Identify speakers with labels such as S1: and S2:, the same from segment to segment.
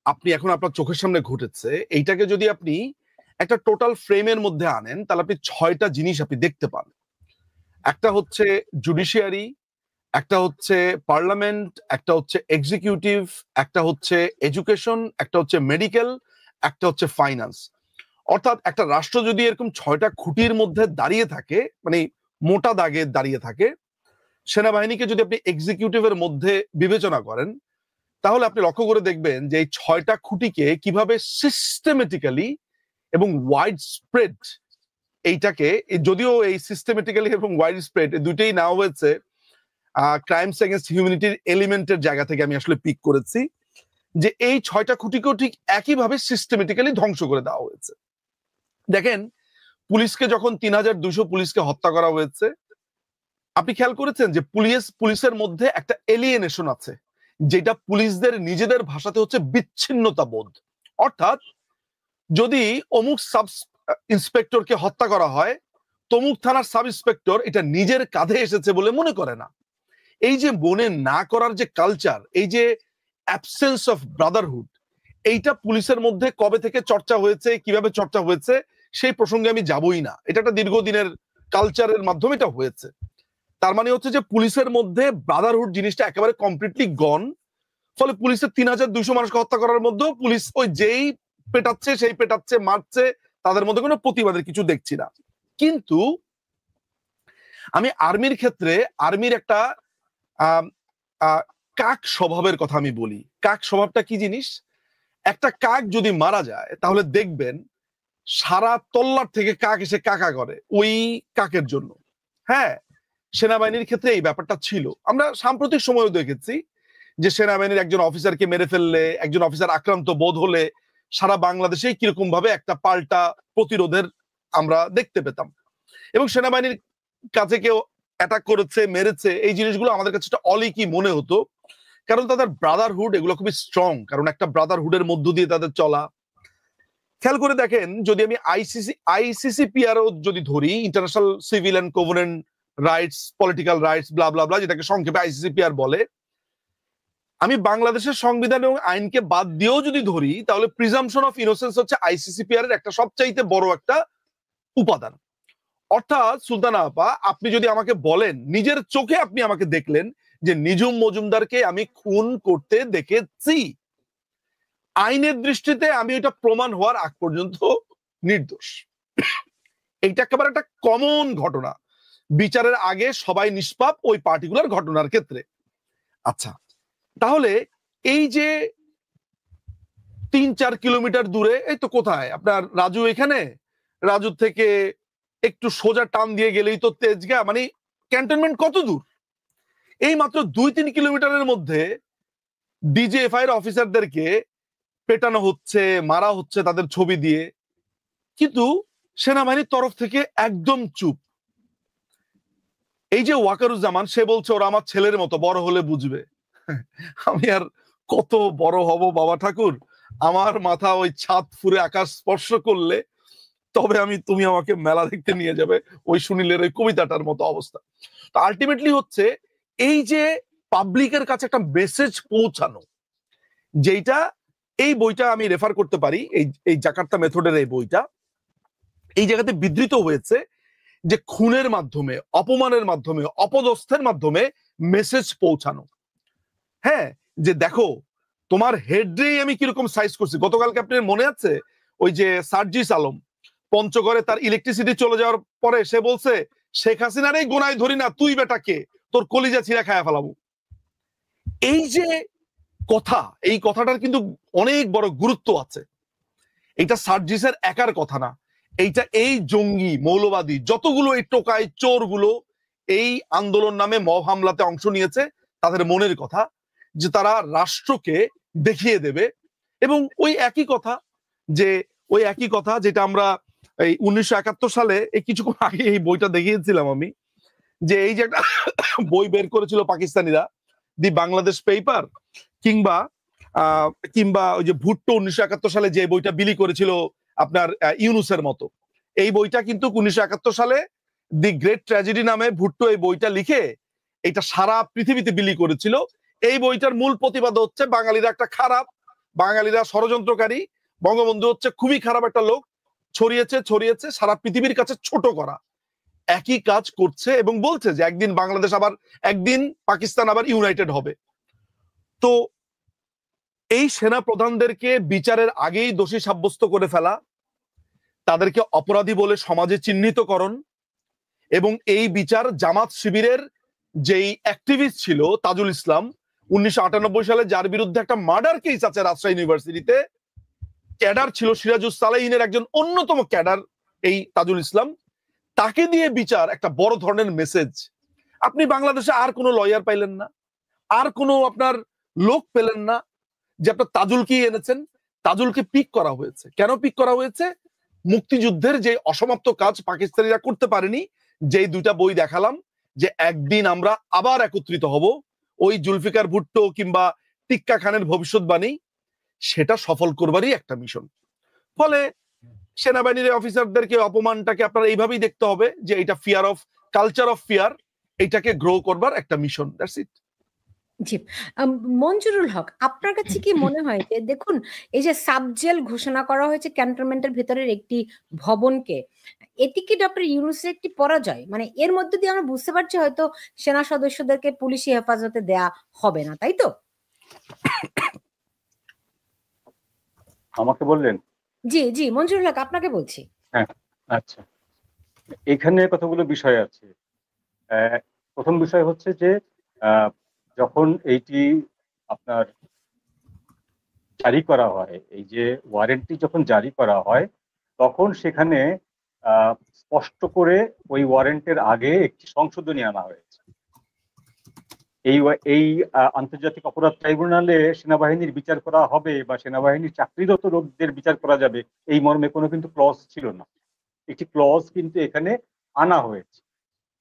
S1: আপনি এখন আপনার চোখের সামনে ঘটেছে, এইটাকে যদি আপনি একটা টোটাল ফ্রেমের মধ্যে আনেন, তাহলে আপনি 6টা জিনিস আপনি দেখতে পান। একটা হচ্ছে জুডিশিয়ারি, একটা হচ্ছে পার্লামেন্ট, একটা হচ্ছে এক্সিকিউটিভ, একটা হচ্ছে এডুকেশন, একটা হচ্ছে মেডিকেল, একটা হচ্ছে ফাইন্যান্স। অর্থাৎ একটা রাষ্ট্র যদি এরকম 6টা খুঁটির মধ্যে দাঁড়িয়ে থাকে, মানে মোটা দাগে দাঁড়িয়ে থাকে, সেনাবাহিনীকে যদি আপনি এক্সিকিউটিভের মধ্যে বিবেচনা করেন, তাহলে আপনি লক্ষ্য করে দেখবেন যে এই 6টা খুঁটিকে কিভাবে সিস্টেমেটিক্যালি এবং ওয়াইড স্প্রেড, এইটাকে যদিও এই সিস্টেমেটিক্যালি এবং ওয়াইড স্প্রেড দুইটাই নেওয়া হয়েছে ক্রাইমস এগেইনস্ট হিউম্যানিটির এলিমেন্টের জায়গা থেকে, আমি আসলে পিক করেছি যে এই 6টা খুঁটিকেও ঠিক একইভাবে সিস্টেমেটিক্যালি ধ্বংস করে দেওয়া হয়েছে। দেখেন, পুলিশকে যখন 3200 পুলিশকে হত্যা করা হয়েছে, আপনি খেয়াল করেছেন যে পুলিশের মধ্যে একটা এলিয়েনেশন আছে, যেটা পুলিশদের নিজেদের ভাষাতে হচ্ছে বিচ্ছিন্নতা বোধ। অর্থাৎ যদি অমুক সাব ইন্সপেক্টরকে হত্যা করা হয়, তমুক থানার সাব ইন্সপেক্টর এটা নিজের কাঁধে এসেছে বলে মনে করে না। এই যে মনে না করার যে কালচার, এই যে অ্যাবসেন্স অফ ব্রাদারহুড, এইটা পুলিশের মধ্যে কবে থেকে চর্চা হয়েছে, কিভাবে চর্চা হয়েছে সেই প্রসঙ্গে আমি যাবই না। এটা একটা দীর্ঘদিনের কালচারের মাধ্যমে এটা হয়েছে। তার মানে হচ্ছে যে পুলিশের মধ্যে ব্রাদারহুড জিনিসটা একেবারে কমপ্লিটলি গন। ফলে পুলিশের 3200 মানুষকে হত্যা করার মধ্যেও পুলিশ ওই যেই পেটাচ্ছে সেই পেটাচ্ছে, মারছে, তাদের মধ্যে কোনো প্রতিবাদের কিছু দেখছি না। কিন্তু আমি আর্মির ক্ষেত্রে আর্মির একটা কাক স্বভাবের কথা আমি বলি। কাক স্বভাবটা কি জিনিস? একটা কাক যদি মারা যায়, তাহলে দেখবেন সারা তল্লাট থেকে কাক এসে কাকা করে ওই কাকের জন্য। হ্যাঁ, সেনাবাহিনীর ক্ষেত্রে এই ব্যাপারটা ছিল। আমরা সাম্প্রতিক সময়ও দেখেছি যে সেনাবাহিনীর একজন অফিসারকে মেরে ফেললে, একজন অফিসার আক্রান্ত বোধ হলে সারা বাংলাদেশে কিরকম ভাবে একটা পাল্টা প্রতিরোধের আমরা দেখতে পেতাম। এবং সেনাবাহিনীর কাছে কেউ অ্যাটাক করেছে, মেরেছে, এই জিনিসগুলো আমাদের কাছে একটা অলিকি মনে হতো, কারণ তাদের ব্রাদারহুড এগুলো খুবই স্ট্রং, কারণ একটা ব্রাদারহুডের মধ্য দিয়ে তাদের চলা। খেয়াল করে দেখেন, যদি আমি আইসিসিপিআরও যদি ধরি, international civil and covenant rights, political rights, blah blah blah, যেটাকে সংক্ষেপে আইসিসিপিআর বলে, আমি বাংলাদেশের সংবিধান এবং আইনকে বাদ দিয়েও যদি ধরি, তাহলে প্রিজাম্পশন অফ ইনোসেন্স হচ্ছে আইসিসিপিআর এর একটা সবচাইতে বড় একটা উপাদান। অর্থাৎ সুলতানা আপা, আপনি যদি আমাকে বলেন, নিজের চোখে আপনি আমাকে দেখলেন যে নিঝুম মজুমদারকে আমি খুন করতে দেখেছি, আইনের দৃষ্টিতে আমি এটা প্রমাণ হওয়ার আগ পর্যন্ত নির্দোষ। এইটা একেবারে একটা কমন ঘটনা, বিচারের আগে সবাই নিষ্পাপ ওই পার্টিকুলার ঘটনার ক্ষেত্রে। আচ্ছা, তাহলে এই যে 3-4 কিলোমিটার দূরে, এই তো কোথায় আপনার রাজু, এখানে রাজু থেকে একটু সোজা টান দিয়ে গেলেই তো তেজগাঁ, মানে ক্যান্টনমেন্ট কত দূর? এই মাত্র 2-3 কিলোমিটারের মধ্যে ডিজিএফআই এর অফিসারদেরকে পেটানো হচ্ছে, মারা হচ্ছে তাদের ছবি দিয়ে, কিন্তু সেনাবাহিনীর তরফ থেকে একদম চুপ। এই যে ওয়াকারুজ্জামান, সে বলছে ওরা আমার ছেলের মতো, বড় হলে বুঝবে। আমি আর কত বড় হব বাবা ঠাকুর? আমার মাথা ওই ছাদ ফুরে আকাশ স্পর্শ করলে তবে তুমি আমাকে মেলা দেখতে নিয়ে যাবে, ওই সুনীলের ওই কবিতাটার মতো অবস্থা। তো আলটিমেটলি হচ্ছে এই যে পাবলিকের কাছে একটা মেসেজ পৌঁছানো, যেটা এই বইটা আমি রেফার করতে পারি, এই জাকার্তা মেথডের এই বইটা এই জায়গাতে বিধৃত হয়েছে যে খুনের মাধ্যমে, অপমানের মাধ্যমে, অপদস্থের মাধ্যমে মেসেজ পৌঁছানো। হ্যাঁ, যে দেখো তোমার হেডরেই আমি কিরকম সাইজ করছি। গতকালকে আপনার মনে আছে ওই যে সার্জিস আলম পঞ্চগড়ে তার ইলেকট্রিসিটি চলে যাওয়ার পরে সে বলছে, শেখ হাসিনার এই গোনায় ধরি না, তুই বেটা কে, তোর কলিজা ছিঁড়া খায়া ফেলাবো। এই যে কথা, এই কথাটার কিন্তু অনেক বড় গুরুত্ব আছে। এটা সার্জিসের একার কথা না, এইটা এই জঙ্গি মৌলবাদী যতগুলো এই টোকাই চোরগুলো এই আন্দোলন নামে মব হামলাতে অংশ নিয়েছে, তাদের মনের কথা যে তারা রাষ্ট্রকে দেখিয়ে দেবে। এবং ওই একই কথা যেটা আমরা এই 1971 সালে এই কিছুক্ষণ আগে এই বইটা দেখিয়েছিলাম আমি, যে এই যে একটা বই বের করেছিল পাকিস্তানিরা, দি বাংলাদেশ পেপার, কিংবা ওই যে ভুট্টো 1971 সালে যে বইটা বিলি করেছিল আপনার ইউনুসের মতো, এই বইটা কিন্তু 1971 সালে দি গ্রেট ট্র্যাজেডি নামে ভুট্টো এই বইটা লিখে এটা সারা পৃথিবীতে বিলি করেছিল। এই বইটার মূল প্রতিবাদ হচ্ছে বাঙালিরা একটা খারাপ, বাঙালিরা ষড়যন্ত্রকারী, বঙ্গবন্ধু হচ্ছে খুবই খারাপ একটা লোক, ছড়িয়েছে সারা পৃথিবীর কাছে ছোট করা। একই কাজ করছে এবং বলছে যে একদিন বাংলাদেশ আবার, একদিন পাকিস্তান আবার ইউনাইটেড হবে। তো এই সেনা প্রধানদেরকে বিচারের আগেই দোষী সাব্যস্ত করে ফেলা, তাদেরকে অপরাধী বলে সমাজে চিহ্নিতকরণ, এবং এই বিচার জামাত শিবিরের যেই অ্যাক্টিভিস্ট ছিল তাজুল ইসলাম, 1998 সালে যার বিরুদ্ধে একটা মার্ডার কেস আছে রাজশাহী ইউনিভার্সিটিতে, ক্যাডার ছিল সিরাজুস সালাহিনের একজন অন্যতম ক্যাডার এই তাজুল ইসলাম, তাকে দিয়ে বিচার একটা বড় ধরনের মেসেজ। আপনি বাংলাদেশে আর কোনো লয়ার পাইলেন না, আর কোনো আপনার লোক পেলেন না যে আপনার তাজুলকে এনেছেন। তাজুলকে পিক করা হয়েছে। কেন পিক করা হয়েছে? মুক্তিযুদ্ধের যে অসমাপ্ত কাজ পাকিস্তানিরা করতে পারেনি, যেই দুইটা বই দেখালাম, যে একদিন আমরা আবার একত্রিত হব, ওই জুলফিকার ভুট্টো কিংবা টিক্কা খানের ভবিষ্যৎবাণী, সেটা সফল করবারই একটা মিশন। ফলে সেনাবাহিনীর অফিসারদেরকে অপমানটাকে আপনার এইভাবেই দেখতে হবে যে এটা fear of, culture of fear, এটাকে গ্রো করবার একটা মিশন। That's it.
S2: জি, মঞ্জুরুল হক, আপনার কাছে কি মনে হয় যে দেখুন এই যে সাবজেল ঘোষণা করা হয়েছে ক্যান্টনমেন্টের ভেতরের একটি ভবনকে, এটি কি ডক্টর ইউনূসের একটি পরাজয়? মানে এর মধ্যে দিয়ে আমরা বুঝতে পারছি হয়তো সেনা সদস্যদেরকে পুলিশি হেফাজতে দেয়া হবে না, তাই তো?
S3: আমাকে বললেন?
S2: জি জি, মঞ্জুরুল হক, আপনাকে বলছি।
S3: হ্যাঁ, আচ্ছা, এখানে কতগুলো বিষয় আছে। প্রথম বিষয় হচ্ছে যে যখন এইটি আপনার জারি করা হয়, এই যে ওয়ারেন্টটি যখন জারি করা হয়, তখন সেখানে স্পষ্ট করে ওই ওয়ারেন্টের আগে একটি সংশোধনী আনা হয়েছে। এই আন্তর্জাতিক অপরাধ ট্রাইব্যুনালে সেনাবাহিনীর বিচার করা হবে বা সেনাবাহিনীর চাকরিরত লোকদের বিচার করা যাবে, এই মর্মে কোনো কিন্তু ক্লজ ছিল না। একটি ক্লজ কিন্তু এখানে আনা হয়েছে।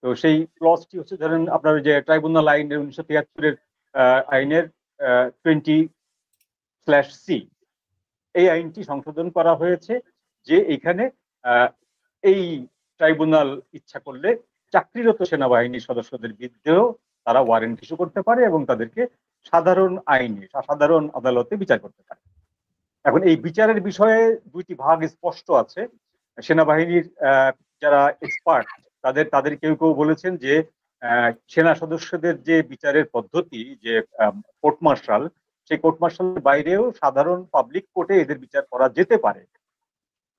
S3: তো সেই ক্লজটি হচ্ছে ধরেন আপনার যে ট্রাইব্যুনাল আইনের 1973-এর আইনের 20/C, এই আইনটি সংশোধন করা হয়েছে যে এখানে এই ট্রাইব্যুনাল ইচ্ছা করলে চাকরিরত সেনাবাহিনীর সদস্যদের বিরুদ্ধেও তারা ওয়ারেন্ট ইস্যু করতে পারে এবং তাদেরকে সাধারণ আইনে, সাধারণ আদালতে বিচার করতে পারে। এখন এই বিচারের বিষয়ে দুইটি ভাগ স্পষ্ট আছে। সেনাবাহিনীর যারা এক্সপার্ট তাদের কেউ কেউ বলেছেন যে সেনা সদস্যদের যে বিচারের পদ্ধতি, যে কোর্ট মার্শাল, সেই কোর্ট মার্শালের বাইরেও সাধারণ পাবলিক কোর্টে এদের বিচার করা যেতে পারে,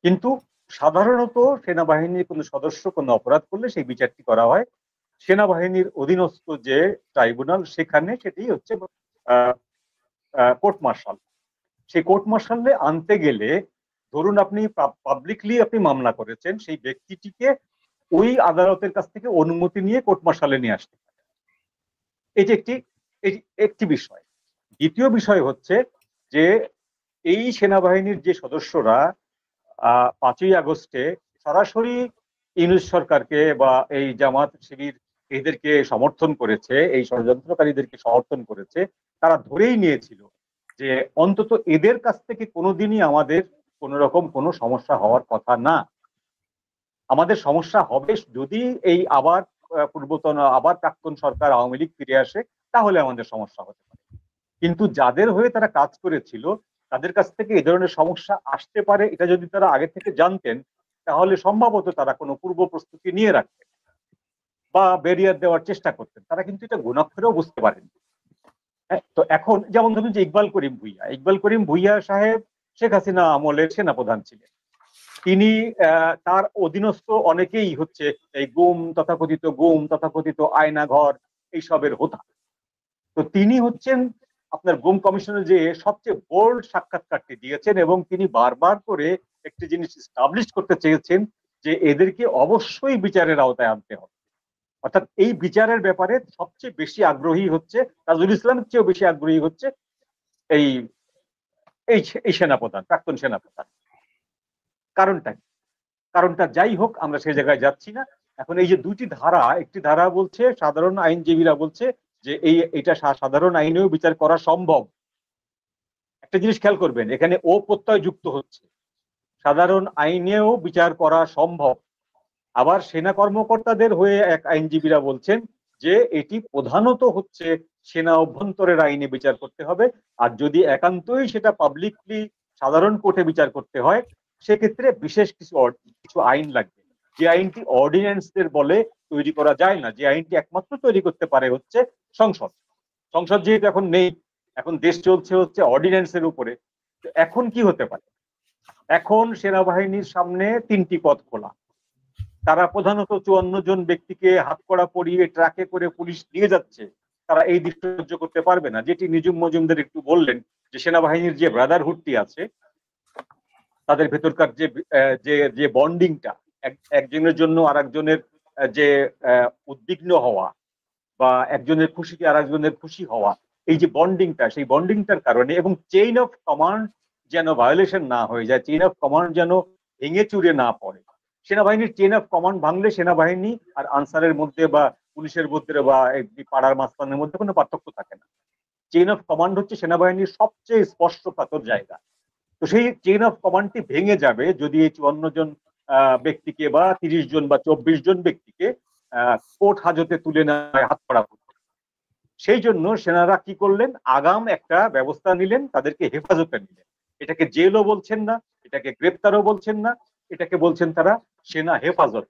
S3: কিন্তু সাধারণত সেনাবাহিনীর কোনো সদস্য কোনো অপরাধ করলে সেই বিচারটি করা হয় সেনাবাহিনীর অধীনস্থ যে ট্রাইব্যুনাল, সেখানে সেটি হচ্ছে কোর্ট মার্শাল। সেই কোর্ট মার্শালে আনতে গেলে ধরুন আপনি পাবলিকলি আপনি মামলা করেছেন, সেই ব্যক্তিটিকে ওই আদালতের কাছ থেকে অনুমতি নিয়ে কোর্ট মার্শালে নিয়ে আসতে পারে। এটি একটি বিষয়। দ্বিতীয় বিষয় হচ্ছে যে এই সেনাবাহিনীর যে সদস্যরা 5ই আগস্টে সরাসরি ইউনূস সরকারকে বা এই জামাত শিবির এদেরকে সমর্থন করেছে, এই ষড়যন্ত্রকারীদেরকে সমর্থন করেছে, তারা ধরেই নিয়েছিল যে অন্তত এদের কাছ থেকে কোনোদিনই আমাদের কোনো রকম কোনো সমস্যা হওয়ার কথা না। আমাদের সমস্যা হবে যদি এই আবার প্রাক্তন সরকার আওয়ামী লীগ ফিরে আসে, তাহলে আমাদের সমস্যা হতে পারে। কিন্তু যাদের হয়ে তারা কাজ করেছিল তাদের কাছ থেকে এই ধরনের সমস্যা আসতে পারে এটা যদি তারা আগে থেকে জানতেন, তাহলে সম্ভবত তারা কোনো পূর্ব প্রস্তুতি নিয়ে রাখতেন বা ব্যারিয়ার দেওয়ার চেষ্টা করতেন। তারা কিন্তু এটা গুণাক্ষরেও বুঝতে পারেন। তো এখন যেমন ধরুন যে ইকবাল করিম ভুইয়া সাহেব শেখ হাসিনা আমলের সেনাপ্রধান ছিলেন। তিনি তার অধীনস্থ অনেকেই হচ্ছে এই তথাকথিত আয়নাঘর এইসবের হোতা। তো তিনি হচ্ছেন আপনার গুম কমিশনে যে সবচেয়ে বোল্ড সাক্ষাৎকারটি দিয়েছেন এবং তিনি বারবার করে একটি জিনিস এস্টাবলিশ করতে চেয়েছেন যে এদেরকে অবশ্যই বিচারের আওতায় আনতে হবে। অর্থাৎ এই বিচারের ব্যাপারে সবচেয়ে বেশি আগ্রহী হচ্ছে, তাজুল ইসলামের চেয়েও বেশি আগ্রহী হচ্ছে এই সেনাপ্রধান, প্রাক্তন সেনাপ্রধান। কারণটা যাই হোক, আমরা সেই জায়গায় যাচ্ছি না। এখন এই যে দুইটি ধারা, একটি ধারা বলছে, সাধারণ আইনজীবীরা বলছে যে এইটা সাধারণ আইনেও বিচার করা সম্ভব। একটা জিনিস খেয়াল করবেন, এখানে ও প্রত্যয় যুক্ত হচ্ছে, সাধারণ আইনেও বিচার করা সম্ভব। আবার সেনা কর্মকর্তাদের হয়ে এক আইনজীবীরা বলছেন যে এটি প্রধানত হচ্ছে সেনা অভ্যন্তরের আইনে বিচার করতে হবে। আর যদি একান্তই সেটা পাবলিকলি সাধারণ কোর্টে বিচার করতে হয়, সেক্ষেত্রে বিশেষ কিছু আইন লাগবে, যে আইনটি অর্ডিন্যান্সদের বলে তৈরি করা যায় না, যে আইনটি একমাত্র তৈরি করতে পারে হচ্ছে সংসদ। সংসদ যেহেতু এখন নেই, এখন দেশ চলছে হচ্ছে অর্ডিন্যান্সের উপরে, এখন কি হতে পারে? এখন সেনাবাহিনীর সামনে 3টি পথ খোলা। তারা প্রধানত 54 জন ব্যক্তিকে হাতকড়া পরিয়ে ট্রাকে করে পুলিশ নিয়ে যাচ্ছে, তারা এই দৃশ্য সহ্য করতে পারবে না। যেটি নিজুম মজুমদার একটু বললেন, যে সেনাবাহিনীর যে ব্রাদারহুডটি আছে, তাদের ভেতরকার যে বন্ডিংটা, একজনের জন্য আর একজনের যে উদ্বিগ্ন হওয়া বা একজনের খুশিতে আর একজনের খুশি হওয়া, এই যে বন্ডিংটা, সেই বন্ডিংটার কারণে, এবং চেইন অফ কমান্ড যেন ভায়োলেশন না হয়ে যায়, চেইন অফ কমান্ড যেন ভেঙে চুরে না পড়ে। সেনাবাহিনীর চেইন অফ কমান্ড ভাঙলে সেনাবাহিনী আর আনসারের মধ্যে বা পুলিশের মধ্যে বা পাড়ার মাস্তানের মধ্যে কোনো পার্থক্য থাকে না। চেইন অফ কমান্ড হচ্ছে সেনাবাহিনীর সবচেয়ে স্পর্শকাতর জায়গা। তো সেই চেইন অফ কমান্ডটি ভেঙে যাবে যদি এই 54 জন ব্যক্তিকে বা 30 জন বা 24 জন ব্যক্তিকে কোর্ট হাজতে তুলে নেয় হাতকড়া করতে। সেই জন্য সেনারা কি করলেন, আগাম একটা ব্যবস্থা নিলেন, তাদেরকে হেফাজতে নিলেন। এটাকে জেলও বলছেন না, এটাকে গ্রেপ্তারও বলছেন না, এটাকে বলছেন তারা সেনা হেফাজত।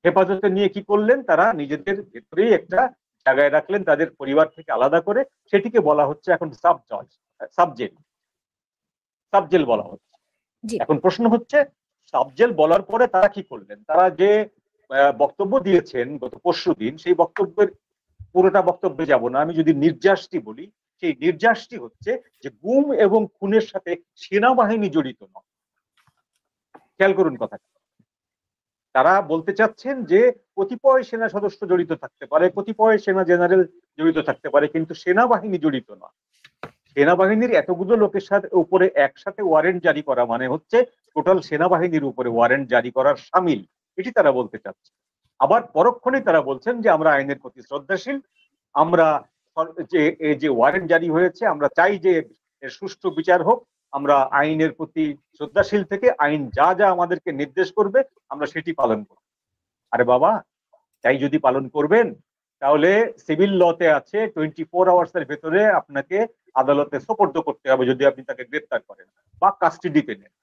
S3: হেফাজতে নিয়ে কি করলেন, তারা নিজেদের ভেতরেই একটা জায়গায় রাখলেন, তাদের পরিবার থেকে আলাদা করে। সেটিকে বলা হচ্ছে এখন সাবজেল বলা হচ্ছে। এখন প্রশ্ন হচ্ছে, সাবজেল বলার পরে তারা কি করলেন? তারা যে বক্তব্য দিয়েছেন গত পরশুদিন, সেই বক্তব্যের পুরোটা বক্তব্যে যাব না, আমি যদি নির্যাসটি বলি, সেই নির্যাসটি হচ্ছে যে গুম এবং খুনের সাথে সেনাবাহিনী জড়িত নয়। খেয়াল করুন কথাটা। তারা বলতে চাচ্ছেন যে কতিপয় সেনা সদস্য জড়িত থাকতে পারে, কতিপয় সেনা জেনারেল জড়িত থাকতে পারে, কিন্তু সেনাবাহিনী জড়িত নয়। সেনাবাহিনীর এতগুলো লোকের সাথে উপরে একসাথে ওয়ারেন্ট জারি করা মানে হচ্ছে টোটাল সেনাবাহিনীর উপরে ওয়ারেন্ট জারি করার শামিল, এটি তারা বলতে চাচ্ছে। আবার পরক্ষণে তারা বলছেন যে আমরা আইনের প্রতি শ্রদ্ধাশীল, আমরা যে ওয়ারেন্ট জারি হয়েছে, আমরা চাই যে এর সুষ্ঠু বিচার হোক, আমরা আইনের প্রতি শ্রদ্ধাশীল থেকে আইন যা যা আমাদেরকে নির্দেশ করবে আমরা সেটি পালন করব। আরে বাবা, তাই যদি পালন করবেন, তাহলে সিভিল লতে আছে 24 আওয়ার্সের ভেতরে আপনাকে আদালতে সোপর্দ করতে হবে যদি আপনি তাকে গ্রেপ্তার করেন বা কাস্টডিতে নেন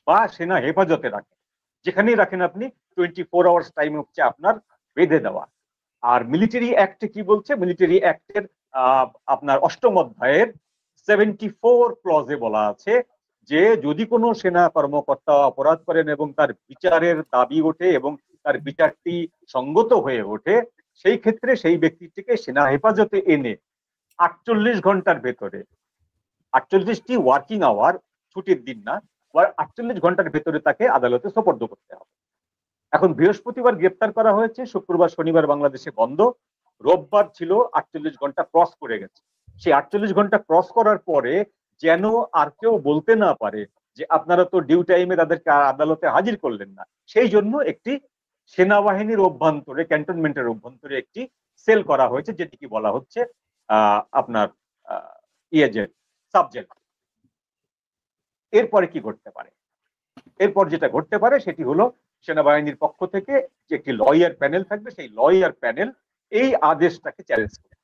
S3: বা সেনা হেফাজতে রাখেন। যেখানেই রাখেন আপনি 24 আওয়ার্স টাইম হচ্ছে আপনার বেঁধে দেওয়া। আর মিলিটারি অ্যাক্টে কি বলছে? মিলিটারি অ্যাক্টের আপনার 8ম অধ্যায়ের 74 ক্লজে বলা আছে যে যদি কোনো সেনা কর্মকর্তা অপরাধ করেন এবং তার বিচারের দাবি ওঠে এবং তার বিচারটি সঙ্গত হয়ে ওঠে, সেই ক্ষেত্রে সেই ব্যক্তিটিকে সেনা হেফাজতে এনে 48 ঘন্টার ভেতরে, 48টি ওয়ার্কিং আওয়ার, ছুটির দিন না, 48 ঘন্টার ভেতরে তাকে আদালতে সোপর্দ করতে হবে। এখন বৃহস্পতিবার গ্রেপ্তার করা হয়েছে, শুক্রবার শনিবার বাংলাদেশে বন্ধ, রোববার ছিল 48 ঘন্টা ক্রস করে গেছে। সেই 48 ঘন্টা ক্রস করার পরে যেন আর কেউ বলতে না পারে যে আপনারা তো ডিউ টাইমে তাদেরকে আদালতে হাজির করলেন না, সেই জন্য একটি সেনাবাহিনীর অভ্যন্তরে, ক্যান্টনমেন্টের অভ্যন্তরে একটি সেল করা হয়েছে, যেটিকে বলা হচ্ছে আপনার সাবজেল। এরপরে কি ঘটতে পারে? এরপর যেটা ঘটতে পারে সেটি হলো সেনাবাহিনীর পক্ষ থেকে যে একটি লয়ার প্যানেল থাকবে, সেই লয়ার প্যানেল এই আদেশটাকে চ্যালেঞ্জ করবে।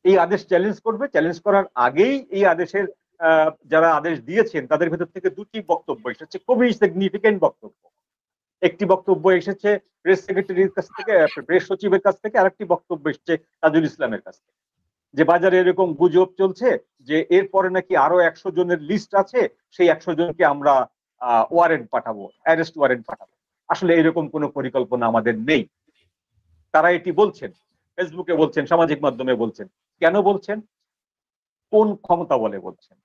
S3: এই আদেশ চ্যালেঞ্জ করবে। চ্যালেঞ্জ করার আগেই এই আদেশের যারা আদেশ দিয়েছেন তাদের ভেতর থেকে 2টি বক্তব্য এসেছে, খুবই সিগনিফিকেন্ট বক্তব্য। একটি বক্তব্য এসেছে প্রেস সেক্রেটারির কাছ থেকে, প্রেস সচিবের কাছ থেকে, আরেকটি বক্তব্য এসেছে তাজুল ইসলামের কাছ থেকে, যে বাজারে এরকম গুজব চলছে যে এরপরে নাকি আরো 100 জনের লিস্ট আছে, সেই 100 জনকে আমরা ওয়ারেন্ট পাঠাবো, অ্যারেস্ট ওয়ারেন্ট পাঠাবো। আসলে এরকম কোনো পরিকল্পনা আমাদের নেই। তারা এটি বলছেন, ফেসবুকে বলছেন, সামাজিক মাধ্যমে বলছেন। কেন বলছেন? কোন ক্ষমতা বলে বলছেন?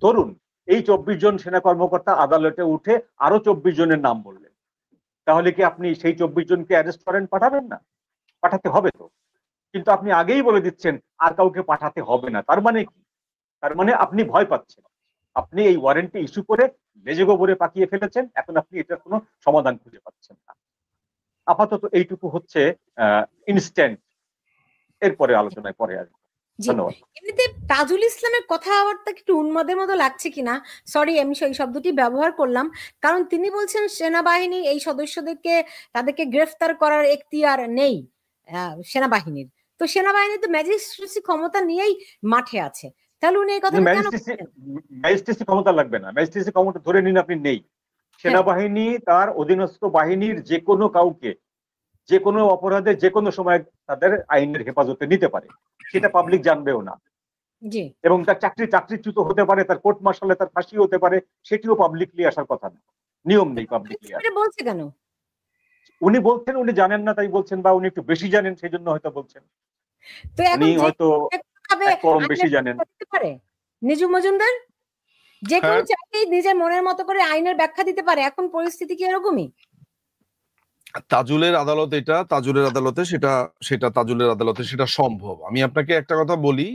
S3: ধরুন এই 24 জন সেনা কর্মকর্তা আদালতে উঠে আরো 24 জনের নাম বললেন, তাহলে কি আপনি সেই 24 জনকে অ্যারেস্ট ওয়ারেন্ট পাঠাবেন না? পাঠাতে হবে তো। কিন্তু আপনি আগেই বলে দিচ্ছেন আর কাউকে পাঠাতে হবে না। তার মানে কি? তার মানে আপনি ভয় পাচ্ছেন, আপনি এই ওয়ারেন্টটি ইস্যু করে লেজে গোবরে পাকিয়ে ফেলেছেন, এখন আপনি এটার কোনো সমাধান খুঁজে পাচ্ছেন না। আপাতত এইটুকু হচ্ছে ইনস্ট্যান্ট, এরপরে আলোচনায় পরে আসবে। ধন্যবাদ।
S2: এমনিতে তাজুল ইসলামের কথাবার্তা একটু উন্মাদের মতো লাগছে কিনা, সরি আমি সেই শব্দটি ব্যবহার করলাম, কারণ তিনি বলছেন সেনাবাহিনী এই সদস্যদেরকে, তাদেরকে গ্রেফতার করার এখতিয়ার নেই সেনাবাহিনীর। তো সেনাবাহিনী তো ম্যাজিস্ট্রেসি ক্ষমতা নিয়েই মাঠে আছে, তাহলে উনি এই কথা কেন বলছেন?
S3: ম্যাজিস্ট্রেসি ক্ষমতা লাগবে না, ম্যাজিস্ট্রেসি ক্ষমতা ধরে নিন আপনি নেই। সেনাবাহিনী তার অধীনস্থ বাহিনীর যে কোনো কাউকে যে কোনো অপরাধে যে কোনো সময় তাদের আইনের হেফাজতে নিতে পারে, সেটা পাবলিক জানবেও না।
S2: জি।
S3: এবং তার চাকরিচ্যুত হতে পারে, তার কোর্ট মার্শালে তার ফাঁসি হতে পারে, সেটিও পাবলিকলি আসার কথা না, নিয়ম নেই পাবলিকলি।
S2: বলছে কেন?
S3: উনি বলছেন উনি জানেন না তাই বলছেন, বা উনি একটু বেশি জানেন সেই জন্য হয়তো বলছেন।
S2: তো
S3: উনি হয়তো কম বেশি জানেন।
S2: নিজু মজুমদার যে কেউ চাইলেই নিজের মনের মতো করে আইনের ব্যাখ্যা দিতে পারে, এখন পরিস্থিতি কি এরকমই?
S1: তাজুলের আদালত এটা, তাজুলের আদালতে সেটা তাজুলের আদালতে সেটা সম্ভব। আমি আপনাকে একটা কথা বলি,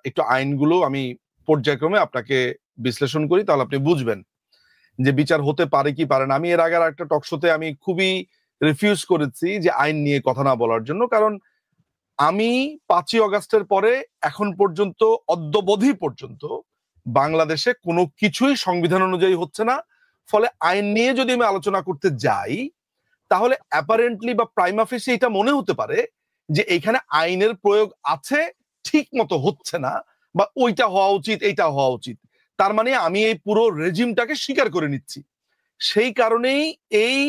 S1: একটু আইনগুলো আমি পর্যায়ক্রমে আপনাকে বিশ্লেষণ করি, তাহলে আপনি বুঝবেন যে বিচার হতে পারে কি পারে না। আমি এর আগে একটা টকশোতে আমি খুবই রিফিউজ করেছি যে আইন নিয়ে কথা না বলার জন্য, কারণ আমি 5ই অগাস্টের পরে এখন পর্যন্ত অদ্যাবধি পর্যন্ত বাংলাদেশে কোনো কিছুই সংবিধান অনুযায়ী হচ্ছে না। ফলে আইন নিয়ে যদি আমি আলোচনা করতে যাই, তাহলে অ্যাপারেন্টলি বা প্রাইমা ফেসি এটা মনে হতে পারে যে এখানে আইনের প্রয়োগ আছে, ঠিক মতো হচ্ছে না, বা ওইটা হওয়া উচিত এইটা হওয়া উচিত। তার মানে আমি এই পুরো রেজিমটাকে স্বীকার করে নিচ্ছি। সেই কারণেই এই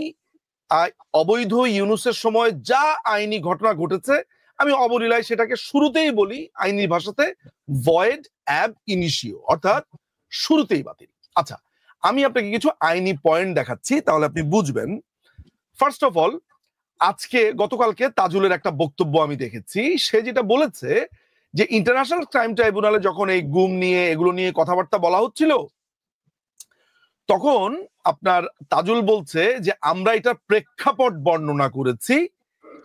S1: অবৈধ ইউনূসের সময় যা আইনি ঘটনা ঘটেছে, আমি অবলীলায় সেটাকে শুরুতেই বলি আইনি ভাষাতে ভয়েড অ্যাব ইনিশিও, অর্থাৎ শুরুতেই বাতিল। আচ্ছা, আমি আপনাকে কিছু আইনি পয়েন্ট দেখাচ্ছি, তাহলে আপনি বুঝবেন। ফার্স্ট অফ অল, গতকালকে তাজুলের একটা বক্তব্য আমি দেখেছি, সে যেটা বলেছে যে ইন্টারন্যাশনাল ক্রাইম ট্রাইব্যুনালে যখন এই গুম নিয়ে এগুলো নিয়ে কথাবার্তা বলা হচ্ছিল, তখন আপনার তাজুল বলছে যে আমরা এটার প্রেক্ষাপট বর্ণনা করেছি,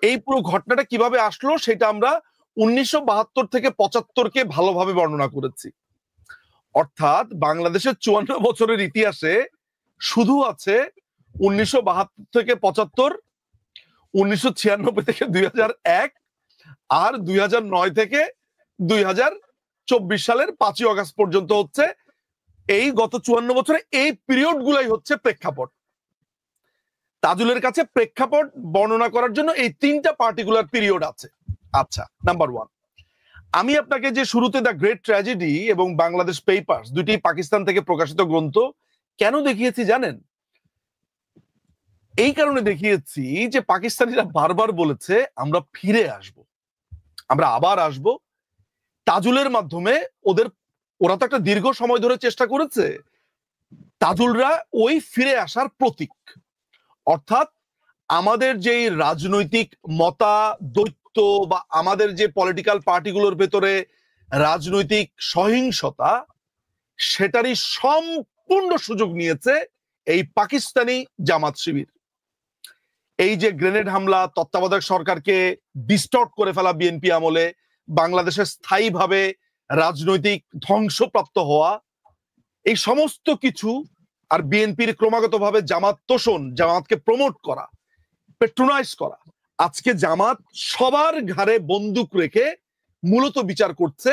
S1: এই পুরো ঘটনাটা কিভাবে আসলো সেটা আমরা 1972 থেকে 75কে ভালোভাবে বর্ণনা করেছি। অর্থাৎ বাংলাদেশের 54 বছরের ইতিহাসে শুধু আছে 1972 থেকে 75, 1996 থেকে 2001, আর 2009 থেকে 2024 সালের 5ই অগাস্ট পর্যন্ত হচ্ছে এই গত 54 বছরে এই পিরিয়ড গুলাই হচ্ছে প্রেক্ষাপট। তাজুলের কাছে প্রেক্ষাপট বর্ণনা করার জন্য এই 3টা পার্টিকুলার পিরিয়ড আছে। আচ্ছা, নাম্বার 1, আমি আপনাকে যে শুরুতে দ্য গ্রেট ট্র্যাজেডি এবং বাংলাদেশ পেপারস, দুটি পাকিস্তান থেকে প্রকাশিত গ্রন্থ কেন দেখিয়েছি জানেন? এই কারণে দেখিয়েছি যে পাকিস্তানিরা বারবার বলেছে আমরা ফিরে আসব, আমরা আবার আসব। তাজুলের মাধ্যমে ওরা তো একটা দীর্ঘ সময় ধরে চেষ্টা করেছে, তাজুলরা ওই ফিরে আসার প্রতীক। অর্থাৎ আমাদের যে রাজনৈতিক মতাদৈত্য বা আমাদের যে পলিটিক্যাল পার্টিগুলোর ভেতরে রাজনৈতিক সহিংসতা, সেটারই সম্পূর্ণ সুযোগ নিয়েছে এই পাকিস্তানি জামাত শিবির। এই যে গ্রেনেড হামলা, তত্ত্বাবধায়ক সরকারকে ডিস্টর্ট করে ফেলা বিএনপি আমলে, বাংলাদেশে স্থায়ীভাবে রাজনৈতিক ধ্বংসপ্রাপ্ত হওয়া, এই সমস্ত কিছু, আর বিএনপির ক্রমাগতভাবে জামাত তোষণ, জামাতকে প্রমোট করা, পেট্রোনাইজ করা। আজকে জামাত সবার ঘাড়ে বন্দুক রেখে মূলত বিচার করছে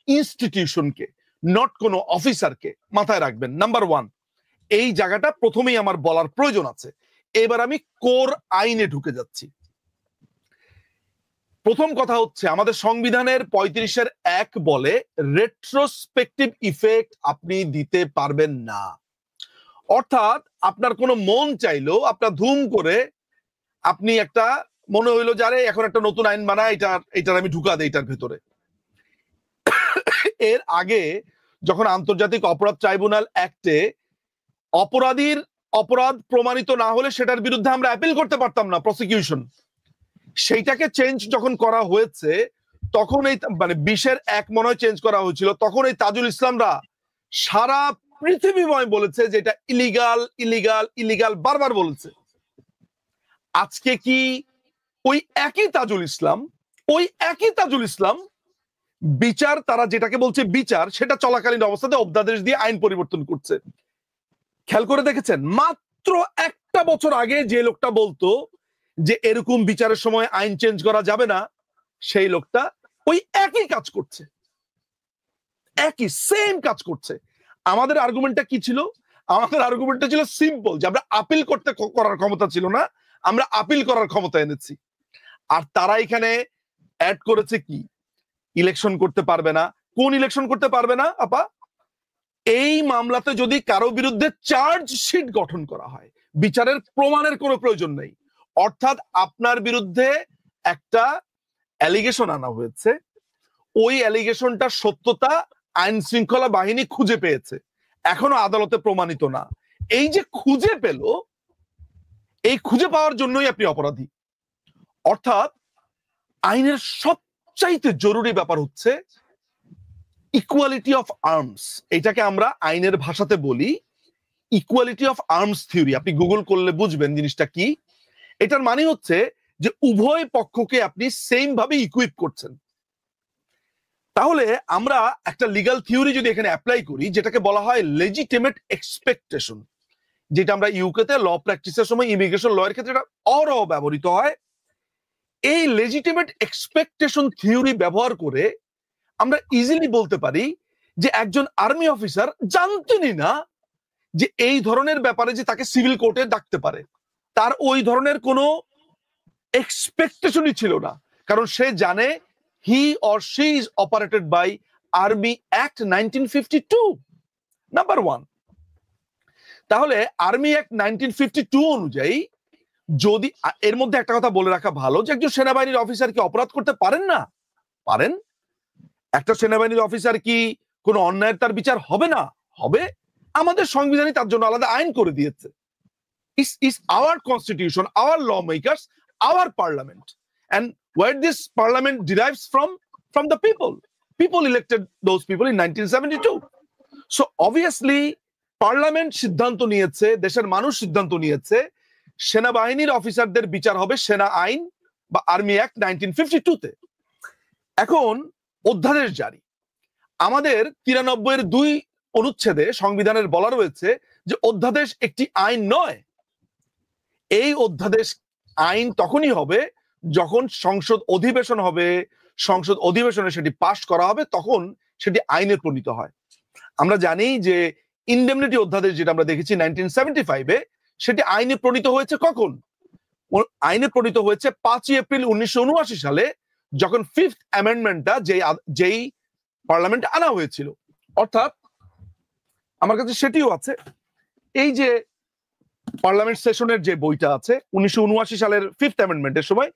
S1: ইনস্টিটিউশনকে, নট কোনো অফিসারকে। মাথায় রাখবেন, নাম্বার 1, এই জায়গাটা প্রথমেই আমার বলার প্রয়োজন আছে। এবার আমি কোর আইনে ঢুকে যাচ্ছি। প্রথম কথা হচ্ছে আমাদের সংবিধানের 35-এর 1 বলে রেট্রোস্পেক্টিভ ইফেক্ট আপনি দিতে পারবেন না। অর্থাৎ আপনার কোনো মন চাইলো, আপনার ধুম করে আপনি একটা মনে হইলো যারে এখন একটা নতুন আইন বানায়, এটার আমি ঢুকা দেই এটার ভেতরে। এর আগে যখন আন্তর্জাতিক অপরাধ ট্রাইব্যুনাল অ্যাক্টে অপরাধীর অপরাধ প্রমাণিত না হলে সেটার বিরুদ্ধে আমরা অ্যাপিল করতে পারতাম না, প্রসিকিউশন, সেইটাকে চেঞ্জ যখন করা হয়েছে, তখন এই মানে 20-এর 1 মনে হয় চেঞ্জ করা হয়েছিল, তখন এই তাজুল ইসলামরা সারা পৃথিবীময় বলেছে যে এটা ইলিগাল ইলিগাল ইলিগাল, বারবার বলেছে। আজকে কি ওই একই তাজুল ইসলাম বিচার, তারা যেটাকে বলছে বিচার, সেটা চলাকালীন অবস্থাতে অধ্যাদেশ দিয়ে আইন পরিবর্তন করছে? খেয়াল করে দেখেছেন? মাত্র 1টা বছর আগে যে লোকটা বলতো যে এরকম বিচারের সময় আইন চেঞ্জ করা যাবে না, সেই লোকটা ওই একই কাজ করছে, একই সেম কাজ করছে। আমাদের আর্গুমেন্টটা কি ছিল? আমাদের আর্গুমেন্টটা ছিল সিম্পল, যে আমরা আপিল করার ক্ষমতা ছিল না, আমরা আপিল করার ক্ষমতা এনেছি। আর তারা এখানে অ্যাড করেছে কি, ইলেকশন করতে পারবে না। কোন ইলেকশন করতে পারবে না আপা? এই মামলাতে যদি কারো বিরুদ্ধে চার্জশিট গঠন করা হয়, বিচারের প্রমাণের কোনো প্রয়োজন নেই। অর্থাৎ আপনার বিরুদ্ধে একটা অ্যালিগেশন আনা হয়েছে, ওই অ্যালিগেশনটার সত্যতা আইন শৃঙ্খলা বাহিনী খুঁজে পেয়েছে, এখনো আদালতে প্রমাণিত না। এই যে খুঁজে পেল, এই খুঁজে পাওয়ার জন্যই আপনি অপরাধী। অর্থাৎ আইনের সবচাইতে জরুরি ব্যাপার হচ্ছে ইকুয়ালিটি অফ আর্মস। এটাকে আমরা আইনের ভাষাতে বলি ইকুয়ালিটি অফ আর্মস থিওরি। আপনি গুগল করলে বুঝবেন জিনিসটা কি। এটার মানে হচ্ছে যে উভয় পক্ষকে আপনি সেম ভাবে ইকুইপ করছেন। তাহলে আমরা একটা লিগ্যাল থিওরি যদি এখানে অ্যাপ্লাই করি, যেটাকে বলা হয় লেজিটিমেট এক্সপেকটেশন, যেটা আমরা ইউকেতে ল প্র্যাকটিসের সময় ইমিগ্রেশন লয়ের ক্ষেত্রে এটা অরহ ব্যবহৃত হয়। এই লেজিটিমেট এক্সপেকটেশন থিওরি ব্যবহার করে আমরা ইজিলি বলতে পারি যে একজন আর্মি অফিসার জানতেনই না যে এই ধরনের ব্যাপারে যে তাকে সিভিল কোর্টে ডাকতে পারে, তার ওই ধরনের কোনো এক্সপেকটেশনই ছিল না, কারণ সে জানে he or she is operated by army act 1952 number 1। তাহলে আর্মি অ্যাক্ট 1952 অনুযায়ী যদি, এর মধ্যে একটা কথা বলে রাখা ভালো যে একজন সেনাবাহিনীর অফিসার কি অপরাধ করতে পারেন না? পারেন। একটা সেনাবাহিনীর অফিসার কি কোনো অন্যায়ের তার বিচার হবে না? হবে। আমাদের সংবিধানই তার জন্য আলাদা আইন করে দিয়েছে। is our constitution, our lawmakers, our parliament, and where this parliament derives from the people elected those people in 1972. So obviously parliament সিদ্ধান্ত নিয়েছে, দেশের মানুষ সিদ্ধান্ত নিয়েছে সেনাবাহিনীর অফিসারদের বিচার হবে সেনা আইন বা আর্মি অ্যাক্ট 1952 তে। এখন অধ্যাদেশ জারি, আমাদের 93-2 অনুচ্ছেদে সংবিধানের বলা রয়েছে যে অধ্যাদেশ একটি আইন নয়। এই অধ্যাদেশ আইন তখনই হবে যখন সংসদ অধিবেশন হবে, সংসদ অধিবেশনে সেটি পাশ করা হবে, তখন সেটি আইনে পরিণত হয়। আমরা জানি যে ইনডেমনিটি অধ্যাদেশ যেটা আমরা দেখেছি 1975-এ, সেটি আইনে প্রণীত হয়েছে কখন? আইনে প্রণীত হয়েছে 5 এপ্রিল 1979 সালে, যখন 5th অ্যামেন্ডমেন্টটা যেই পার্লামেন্টে আনা হয়েছিল। অর্থাৎ আমার কাছে সেটিও আছে, এই যে পার্লামেন্ট সেশনের যে বইটা আছে 1979 সালের 5th অ্যামেন্ডমেন্টের সময়,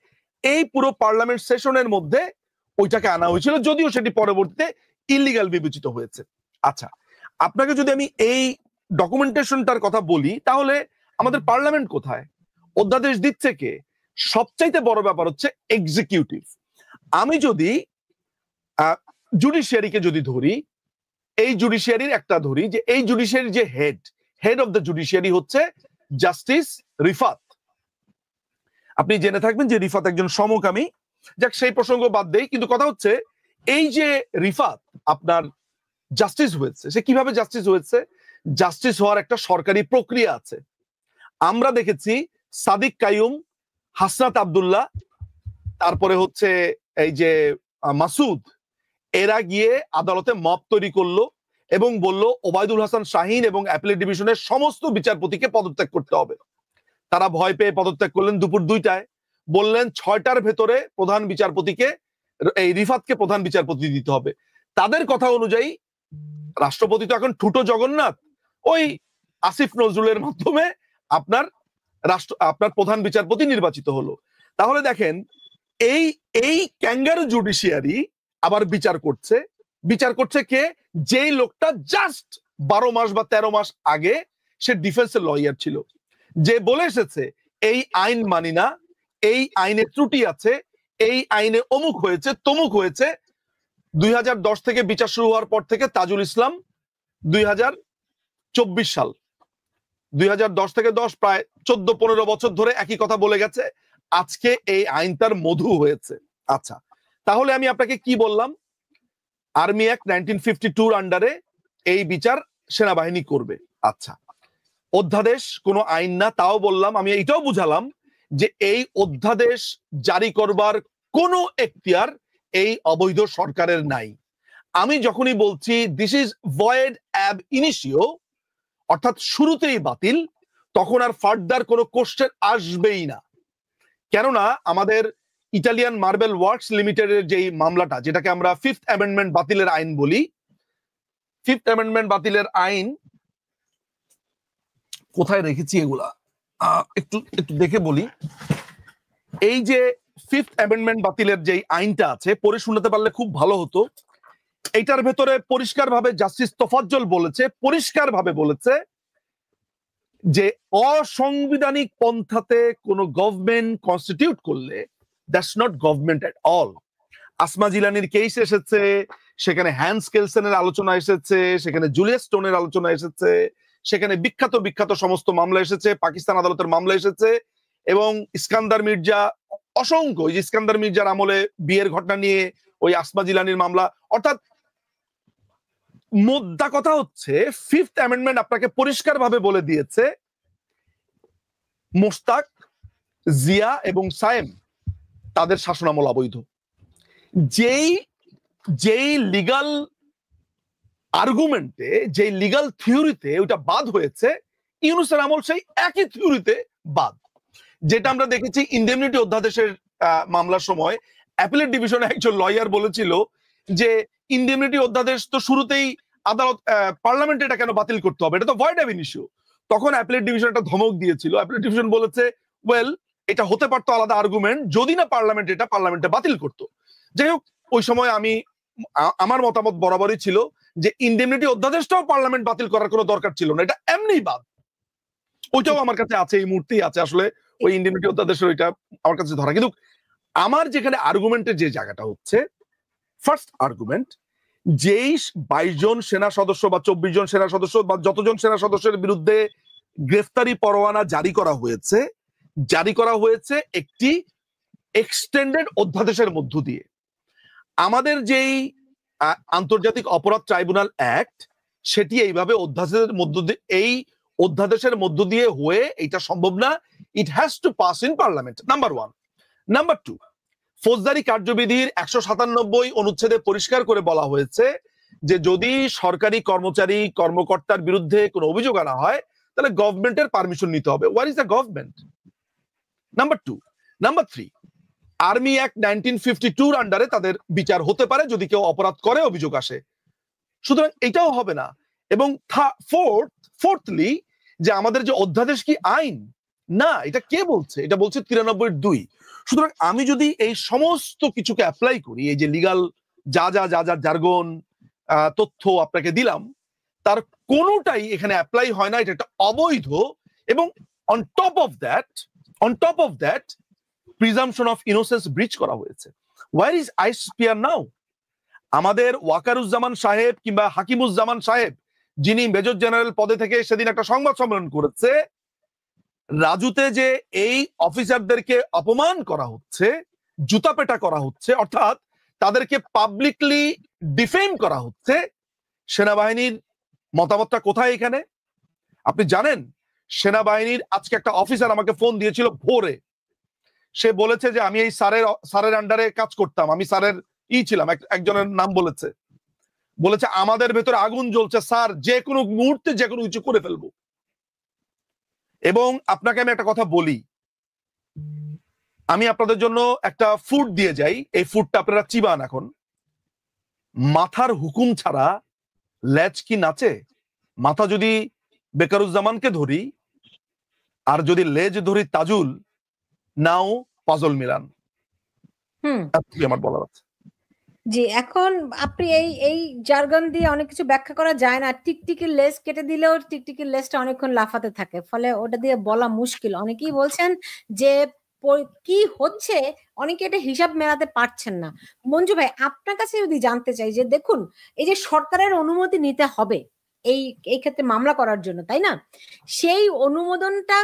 S1: এই পুরো পার্লামেন্ট সেশনের মধ্যে ওইটাকে আনা হয়েছিল, যদিও সেটি পরবর্তীতে ইলিগাল বিবেচিত হয়েছে। আচ্ছা, আপনাকে যদি আমি এই ডকুমেন্টেশনটার কথা বলি, তাহলে আমাদের পার্লামেন্ট কোথায়? অধ্যাদেশ দিচ্ছে কে? সবচাইতে বড় ব্যাপার হচ্ছে এক্সিকিউটিভ। আমি যদি জুডিশিয়ারিকে যদি ধরি, এই জুডিশিয়ারির একটা ধরি, যে এই জুডিশিয়ারির যে হেড অফ দ্য জুডিশিয়ারি হচ্ছে জাস্টিস রিফাত। আপনি জেনে থাকবেন যে রিফাত একজন সমকামী। যাক, সেই প্রসঙ্গ বাদ দেই, কিন্তু কথা হচ্ছে এই যে রিফাত আপনার জাস্টিস হয়েছে, সে কিভাবে জাস্টিস হয়েছে? জাস্টিস হওয়ার একটা সরকারি প্রক্রিয়া আছে। আমরা দেখেছি সাদিক কাইয়ুম, হাসনাত আব্দুল্লাহ, তারপরে হচ্ছে এই যে মাসুদ, এরা গিয়ে আদালতে মব তৈরি করলো এবং বলল ওবায়দুল হাসান শাহিন এবং অ্যাপিলেট ডিভিশনের সমস্ত বিচারপতিকে পদত্যাগ করতে হবে। তারা ভয় পেয়ে পদত্যাগ করলেন দুপুর 2টায়, বললেন 6টার ভেতরে প্রধান বিচারপতিকে, এই রিফাতকে প্রধান বিচারপতি দিতে হবে। তাদের কথা অনুযায়ী রাষ্ট্রপতি তো এখন ঠুটো জগন্নাথ, ওই আসিফ নজরুলের মাধ্যমে আপনার প্রধান বিচারপতি নির্বাচিত হলো। তাহলে দেখেন এই ক্যাঙ্গারু জুডিশিয়ারি আবার বিচার করছে কে? যেই লোকটা জাস্ট 12 মাস বা 13 মাস আগে সে ডিফেন্সের লয়ার ছিল, যে বলে এসেছে এই আইন মানি না, এই আইনে ত্রুটি আছে, এই আইনে অমুক হয়েছে তমুক হয়েছে। 2010 থেকে বিচার শুরু হওয়ার পর থেকে তাজুল ইসলাম 2024 সাল, 2010 থেকে 10 প্রায় 14-15 বছর ধরে একই কথা বলে গেছে। আজকে এই আইন তার মধু হয়েছে। আচ্ছা, তাহলে আমি আপনাকে কি বললাম? আর্মি অ্যাক্ট 1952 আন্ডারে এই বিচার সেনাবাহিনী করবে। আচ্ছা, অধ্যাদেশ কোনো আইন না, তাও বললাম। আমি এটাও বুঝালাম যে এই অধ্যাদেশ জারি করবার কোনো এখতিয়ার এই অবৈধ সরকারের নাই। আমি যখনই বলছি this is void ab initio, অর্থাৎ শুরুতেই বাতিল, তখন আর ফার্দার কোনো কোশ্চেন আসবেই না। কেননা আমাদের ইটালিয়ান মার্বেল ওয়ার্কস লিমিটেডের যেই মামলাটা, যেটাকে আমরা ফিফথ অ্যামেন্ডমেন্ট বাতিলের আইন বলি, ফিফথ অ্যামেন্ডমেন্ট বাতিলের আইন কোথায় রেখেছি এগুলা একটু একটু দেখে বলি। এই যে ফিফথ অ্যামেন্ডমেন্ট বাতিলের যে আইনটা আছে, পড়ে শুনতে পারলে খুব ভালো হতো। এইটার ভেতরে পরিষ্কারভাবে জাস্টিস তোফাজ্জল বলেছে, পরিষ্কারভাবে বলেছে যে অসাংবিধানিক পন্থাতে কোন গভর্নমেন্ট কনস্টিটিউট করলে that's not government at all. Asma জিলানির কেস এসেছে, সেখানে হ্যান্স কেলসেনের আলোচনা এসেছে, সেখানে জুলিয়াস স্টোনের আলোচনা এসেছে, সেখানে বিখ্যাত বিখ্যাত সমস্ত মামলা এসেছে, পাকিস্তান আদালতের মামলা এসেছে, এবং ইস্কান্দার মির্জা অসংখ্য, ওই যে ইস্কান্দার মির্জার আমলে বিয়ের ঘটনা নিয়ে ওই আসমা জিলানির মামলা। অর্থাৎ মোদ্দা কথা হচ্ছে ফিফথ অ্যামেন্ডমেন্ট আপনাকে পরিষ্কারভাবে বলে দিয়েছে মোশতাক, জিয়া এবং সায়েম তাদের শাসনামল অবৈধ। যেই লিগাল আর্গুমেন্টে, যেই লিগাল থিওরিতে ওইটা বাদ হয়েছে, ইউনূসের আমল সেই একই থিওরিতে বাদ। যেটা আমরা দেখেছি ইনডেমনিটি অধ্যাদেশের মামলার সময় অ্যাপিলেট ডিভিশনে একজন লয়ার বলেছিল যে ইনডেমনিটি অধ্যাদেশ তো শুরুতেই আদালত পার্লামেন্টে এটা কেন বাতিল করতে হবে, এটা তো ভয়েড অ্যাব ইস্যু। তখন অ্যাপিলেট ডিভিশন একটা ধমক দিয়েছিল। অ্যাপিলেট ডিভিশন বলেছে ওয়েল, এটা হতে পারতো আলাদা আর্গুমেন্ট যদি না পার্লামেন্ট এটা পার্লামেন্টে বাতিল করতো। যাই হোক, ওই সময় আমার মতামত বরাবরই ছিল যে ইনডেমনিটি অধ্যাদেশটাও পার্লামেন্ট বাতিল করার কোনো দরকার ছিল না, এটা এমনি বাদ। ওইটাও আমার কাছে আছে, এই মুহূর্তেই আছে আসলে ওই ইনডেমনিটি অধ্যাদেশের, ওইটা আমার কাছে ধরা। কিন্তু আমার যেখানে আর্গুমেন্টের যে জায়গাটা হচ্ছে, ফার্স্ট আর্গুমেন্ট, যেই 22 জন সেনা সদস্য বা 24 জন সেনা সদস্য বা যতজন সেনা সদস্যের বিরুদ্ধে গ্রেফতারি পরোয়ানা জারি করা হয়েছে একটি এক্সটেন্ডেড অধ্যাদেশের মধ্য দিয়ে। আমাদের যেই আন্তর্জাতিক অপরাধ ট্রাইব্যুনাল অ্যাক্ট, সেটি এইভাবে অধ্যাদেশের মধ্য দিয়ে হয়ে এটা সম্ভব না। It has to pass in parliament, number 1। Number 2, ফৌজদারি কার্যবিধির 197 অনুচ্ছেদে পরিষ্কার করে বলা হয়েছে যে যদি সরকারি কর্মকর্তার বিরুদ্ধে কোনো অভিযোগ আনা হয় তাহলে গভর্নমেন্টের পারমিশন নিতে হবে। Where is the government? Number 2। Number 3, army act 1952 আন্ডারে তাদের বিচার হতে পারে যদি কেউ অপরাধ করে অভিযোগ আসে। সুতরাং এটাও হবে না। এবং ফোর্থলি, যে আমাদের যে অধ্যাদেশ কি আইন না, এটা কে বলছে? এটা বলছে 93(2). সুতরাং আমি যদি এই সমস্ত কিছুকে অ্যাপ্লাই করি, এই যে লিগাল যা জার্গন তথ্য আপনাকে দিলাম, তার কোনোটাই এখানে অ্যাপ্লাই হয় না, এটা একটা অবৈধ। এবং on top of that presumption of innocence breach করা হয়েছে। Where is ICCPR now? আমাদের ওয়াকারুজ্জামান সাহেব কিংবা হাকিমুজ্জামান সাহেব, যিনি মেজর জেনারেল পদে থেকে সেদিন একটা সংবাদ সম্মেলন করেছে, রাজুতে যে এই অফিসারদেরকে অপমান করা হচ্ছে, জুতাপেটা করা হচ্ছে, অর্থাৎ তাদেরকে পাবলিকলি ডিফেম করা হচ্ছে, সেনাবাহিনীর মতামতটা কোথায় এখানে? আপনি জানেন, সেনাবাহিনীর আজকে একটা অফিসার আমাকে ফোন দিয়েছিল ভোরে। সে বলেছে যে আমি এই স্যারের আন্ডারে কাজ করতাম, আমি স্যারের ছিলাম, একজনের নাম বলেছে আমাদের ভেতরে আগুন জ্বলছে স্যার, যে কোনো মুহূর্তে যে কোনো কিছু করে ফেলবো। এবং আপনাকে আমি একটা কথা বলি, আমি আপনাদের জন্য একটা ফুড দিয়ে যাই, এই ফুডটা আপনারা চিবান। এখন মাথার হুকুম ছাড়া লেজ কি নাচে? মাথা যদি বেকারুজ্জামানকে ধরি আর যদি লেজ ধরি তাজুল, নাও পাজল মিলান। আমার বলার আছে।
S2: জি, এখন আপনি এই জার্গন দিয়ে অনেক কিছু ব্যাখ্যা করা যায় না। টিকটিকির লেজ কেটে দিলেও টিকটিকির লেজটা অনেকক্ষণ লাফাতে থাকে, ফলে ওটা দিয়ে বলা মুশকিল। অনেকেই বলছেন যে কি হচ্ছে, অনেকে এটা হিসাব মেলাতে পারছেন না। মঞ্জু ভাই, আপনার কাছে যদি জানতে চাই যে দেখুন, এই যে সরকারের অনুমতি নিতে হবে এই ক্ষেত্রে মামলা করার জন্য, তাই না? সেই অনুমোদনটা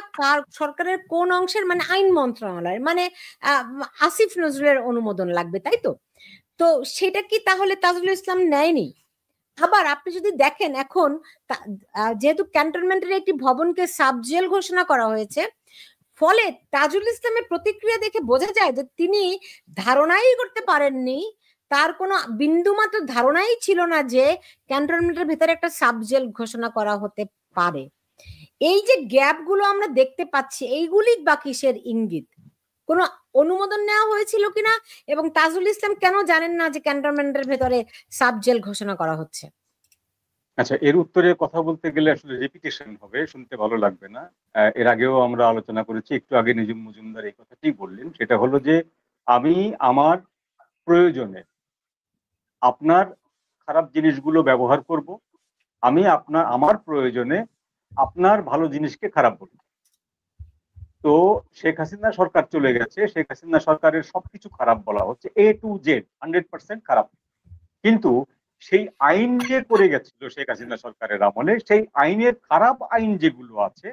S2: সরকারের কোন অংশের? মানে আইন মন্ত্রণালয়ের, মানে আসিফ নজরুলের অনুমোদন লাগবে, তাই তো? তো সেটা কি তাহলে তাজুল ইসলাম নেয়নি? আবার আপনি যদি দেখেন, এখন যেহেতু ক্যান্টনমেন্টের একটি ভবনকে সাবজেল ঘোষণা করা হয়েছে, ফলে তাজুল ইসলামের প্রতিক্রিয়া দেখে বোঝা যায় যে তিনি ধারণাই করতে পারেননি, তার কোনো বিন্দুমাত্র ধারণাই ছিল না যে ক্যান্টনমেন্টের ভিতরে একটা সাবজেল ঘোষণা করা হতে পারে। এই যে গ্যাপগুলো আমরা দেখতে পাচ্ছি, এইগুলি বা কিসের ইঙ্গিত? কোনো অনুমোদন নেওয়া হয়েছিল কিনা, এবং তাজুল ইসলাম কেন জানেন না যে ক্যান্টনমেন্টের ভেতরে সাব জেল ঘোষণা করা হচ্ছে?
S3: আচ্ছা, এর উত্তরে কথা বলতে গেলে আসলে রিপিটেশন হবে, শুনতে ভালো লাগবে না। এর আগেও আমরা আলোচনা করেছি, একটু আগে নিজুম মজুমদার এই কথাটি বললেন, সেটা হলো যে আমি আমার প্রয়োজনে আপনার খারাপ জিনিসগুলো ব্যবহার করব, আমি আমার প্রয়োজনে আপনার ভালো জিনিসকে খারাপ বলবো। তো শেখ হাসিনা সরকার চলে গেছে, শেখ হাসিনা সরকারের সবকিছু খারাপ বলা হচ্ছে, A to Z 100% খারাপ। কিন্তু সেই আইন যে করে গেছিল শেখ হাসিনা সরকারের আমলে, সেই আইনের খারাপ আইন যেগুলো আছে,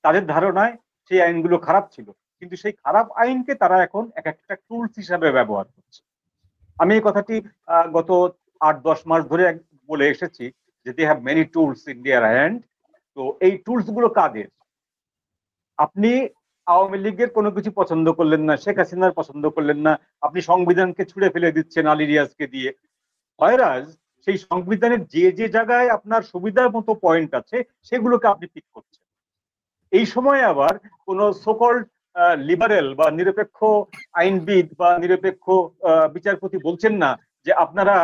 S3: তাদের ধারণায় সেই আইনগুলো খারাপ ছিল, কিন্তু সেই খারাপ আইনকে তারা এখন এক একটা টুলস হিসাবে ব্যবহার করছে। আমি এই কথাটি গত 8-10 মাস ধরে বলে এসেছি যে they have many tools in their hand. তো এই টুলস গুলো কাদের? আপনি আওয়ামী লীগের কোনো কিছু পছন্দ করলেন না, শেখ হাসিনার পছন্দ করলেন না, আপনি সংবিধানকে ছুঁড়ে ফেলে দিচ্ছেন আলী রিয়াজকে দিয়ে। হয়রাজ সেই সংবিধানের যে যে জায়গায় আপনার সুবিধার মতো পয়েন্ট আছে সেগুলোকে আপনি পিক করছেন। এই সময় আবার কোন সোকল্ড লিবারেল বা নিরপেক্ষ আইনবিদ বা নিরপেক্ষ বিচারপতি বলছেন না যে আপনারা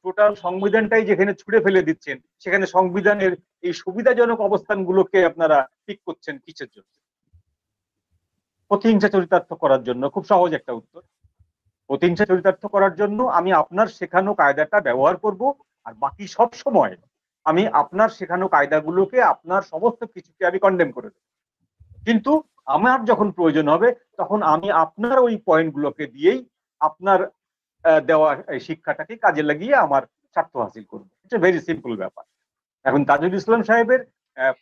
S3: টোটাল সংবিধানটাই যেখানে ছুঁড়ে ফেলে দিচ্ছেন, সেখানে সংবিধানের এই সুবিধাজনক অবস্থানগুলোকে আপনারা পিক করছেন কিসের জন্য? প্রতিহিংসা চরিতার্থ করার জন্য। খুব সহজ একটা উত্তর, প্রতিহিংসা চরিতার্থ করার জন্য আমি আপনার শেখানো কায়দাটা ব্যবহার করব, আর বাকি সব সময় আমি আপনার শেখানো কায়দাগুলোকে, আপনার সমস্ত কিছুকে আমি কন্ডেম করে দেব। কিন্তু আমার যখন প্রয়োজন হবে তখন আমি আপনার ওই পয়েন্টগুলোকে দিয়েই আপনার দেওয়া শিক্ষাটাকে কাজে লাগিয়ে আমার স্বার্থ হাসিল করবো। এটা ভেরি সিম্পল ব্যাপার। এখন তাজুল ইসলাম সাহেবের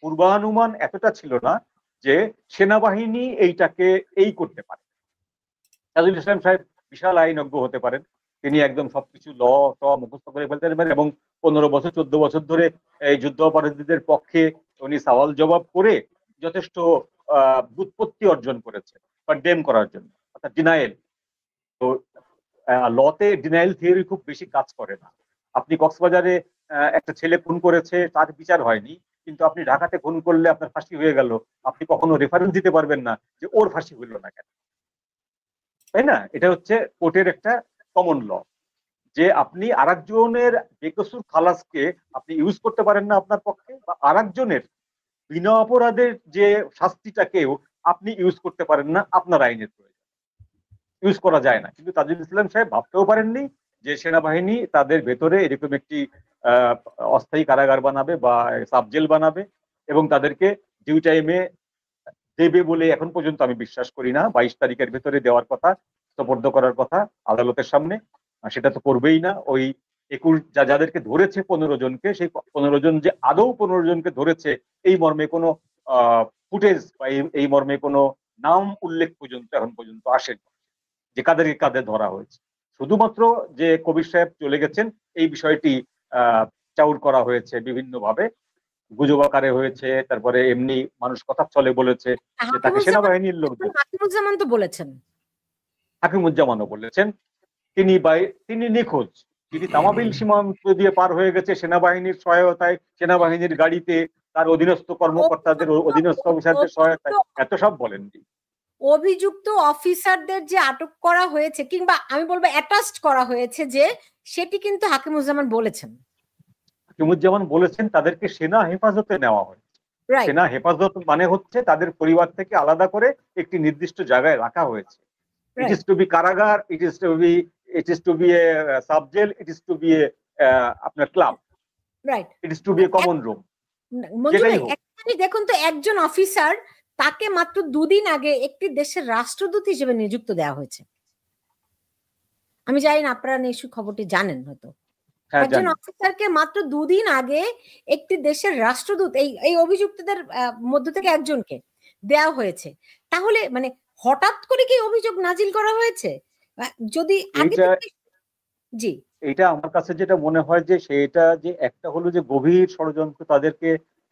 S3: পূর্বানুমান এতটা ছিল না যে সেনাবাহিনী এইটাকে এই করতে পারে। তাজুল ইসলাম সাহেব বিশাল আইনজ্ঞ হতে পারেন, তিনি একদম সবকিছু ল মুখস্থ করে ফেলতে পারেন, এবং 15 বছর 14 বছর ধরে এই যুদ্ধ অপরাধীদের পক্ষে উনি সওয়াল জবাব করে যথেষ্ট ব্যুৎপত্তি অর্জন করেছে কন্ডেম করার জন্য, অর্থাৎ ডিনায়েল। তো লতে ডিনাইল থিওরি খুব বেশি কাজ করে না। আপনি কক্সবাজারে একটা ছেলে খুন করেছে, তার বিচার হয়নি, কিন্তু আপনি ঢাকাতে খুন করলে আপনার ফাঁসি হয়ে গেল, আপনি কখনো রেফারেন্স দিতে পারবেন না যে ওর ফাঁসি হইল না কেন, তাই না? এটা হচ্ছে কোর্টের একটা কমন ল, যে আপনি আরেকজনের বেকসুর খালাসকে আপনি ইউজ করতে পারেন না আপনার পক্ষে, বা আরেকজনের বিনা অপরাধের যে শাস্তিটাকেও আপনি ইউজ করতে পারেন না আপনার আইনের প্রয়োজন, ইউজ করা যায় না। কিন্তু তাজুল ইসলাম সাহেব ভাবতেও পারেননি যে সেনাবাহিনী তাদের ভেতরে এরকম একটি অস্থায়ী কারাগার বানাবে বা সাবজেল বানাবে, এবং তাদেরকে ডিউ টাইমে দেবে বলে এখন পর্যন্ত আমি বিশ্বাস করি না। 22 তারিখের ভেতরে দেওয়ার কথা, সোপর্দ করার কথা আদালতের সামনে, সেটা তো করবেই না। ওই 21 যাদেরকে ধরেছে 15 জনকে, সেই 15 জন যে আদৌ 15 জনকে ধরেছে এই মর্মে কোনো ফুটেজ বা এই মর্মে কোনো নাম উল্লেখ পর্যন্ত এখন পর্যন্ত আসেনি যে কাদেরকে কাদের ধরা হয়েছে। শুধুমাত্র যে কবির সাহেব চলে গেছেন এই বিষয়টি চাউর করা হয়েছে বিভিন্নভাবে, গুজব আকারে হয়েছে, তারপরে এমনি মানুষ কথা চলে বলেছে যে তাকে সেনাবাহিনীর লোকজন,
S2: হাকিমুজ্জামান তো বলেছেন,
S3: হাকিমুজ্জামানও বলেছেন তিনি নিখোঁজ, তিনি তামাবিল সীমান্ত দিয়ে পার হয়ে গেছে সেনাবাহিনীর সহায়তায়, সেনাবাহিনীর গাড়িতে, তার অধীনস্থ কর্মকর্তাদের, অধীনস্থ অফিসারদের সহায়তায়, এত সব বলেননি।
S2: অভিযুক্ত অফিসারদের যে আটক করা হয়েছে কিংবা আমি বলবো অ্যাটাস্ট করা হয়েছে, যে সেটি কিন্তু হাকিমুজ্জামান বলেছেন।
S3: হাকিমুজ্জামান বলেছেন তাদেরকে সেনা হেফাজতে নেওয়া হয়। সেনা হেফাজত মানে হচ্ছে তাদের পরিবার থেকে আলাদা করে একটি নির্দিষ্ট জায়গায় রাখা হয়েছে। ইট ইজ টু বি কারাগার, it is to be a sub jail, it is to be a আপনার club,
S2: right,
S3: it is to be a common room.
S2: দেখুন তো, একজন অফিসার তাকে মাত্র 2 দিন আগে একটি দেশের রাষ্ট্রদূত হিসেবে নিযুক্ত দেওয়া হয়েছে। আমি জানি না আপনারা নিশ্চয়ই খবরটি জানেন, হয়তো একজন অফিসারকে মাত্র 2 দিন আগে একটি দেশের রাষ্ট্রদূত, এই অভিযুক্তদের মধ্য থেকে একজনকে দেওয়া হয়েছে। তাহলে মানে হঠাৎ করে কি অভিযোগ নাজিল করা হয়েছে? যদি জি,
S3: এটা আমার কাছে যেটা মনে হয় যে সেটা যে একটা হলো যে গভীর ষড়যন্ত্র,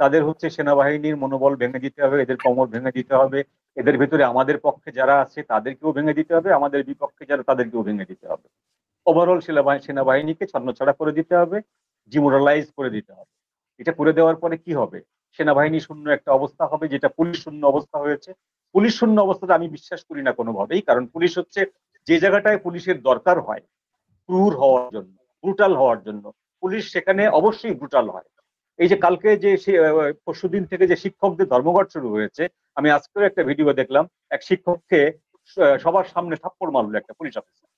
S3: তাদের হচ্ছে সেনাবাহিনীর মনোবল ভেঙে দিতে হবে, এদের কোমর ভেঙে দিতে হবে, এদের ভেতরে আমাদের পক্ষে যারা আছে তাদেরকেও ভেঙে দিতে হবে, আমাদের বিপক্ষে যারা তাদেরকেও ভেঙে দিতে হবে। ওভারঅল সেনাবাহিনীকে ছন্নছাড়া করে দিতে হবে, ডিমোরালাইজ করে দিতে হবে। এটা করে দেওয়ার পরে কি হবে? সেনাবাহিনী শূন্য একটা অবস্থা হবে, যেটা পুলিশ শূন্য অবস্থা হয়েছে। পুলিশ শূন্য অবস্থাটা আমি বিশ্বাস করি না কোনোভাবেই, কারণ পুলিশ হচ্ছে যে জায়গাটায় পুলিশের দরকার হয় ক্রুর হওয়ার জন্য, ব্রুটাল হওয়ার জন্য, পুলিশ সেখানে অবশ্যই ব্রুটাল হয়। এই যে কালকে যে পরশুদিন থেকে যে শিক্ষকদের ধর্মঘট শুরু হয়েছে, আমি আজকেও একটা ভিডিও দেখলাম, এক শিক্ষককে সবার সামনে থাপ্পড় মারলো একটা পুলিশ অফিসার,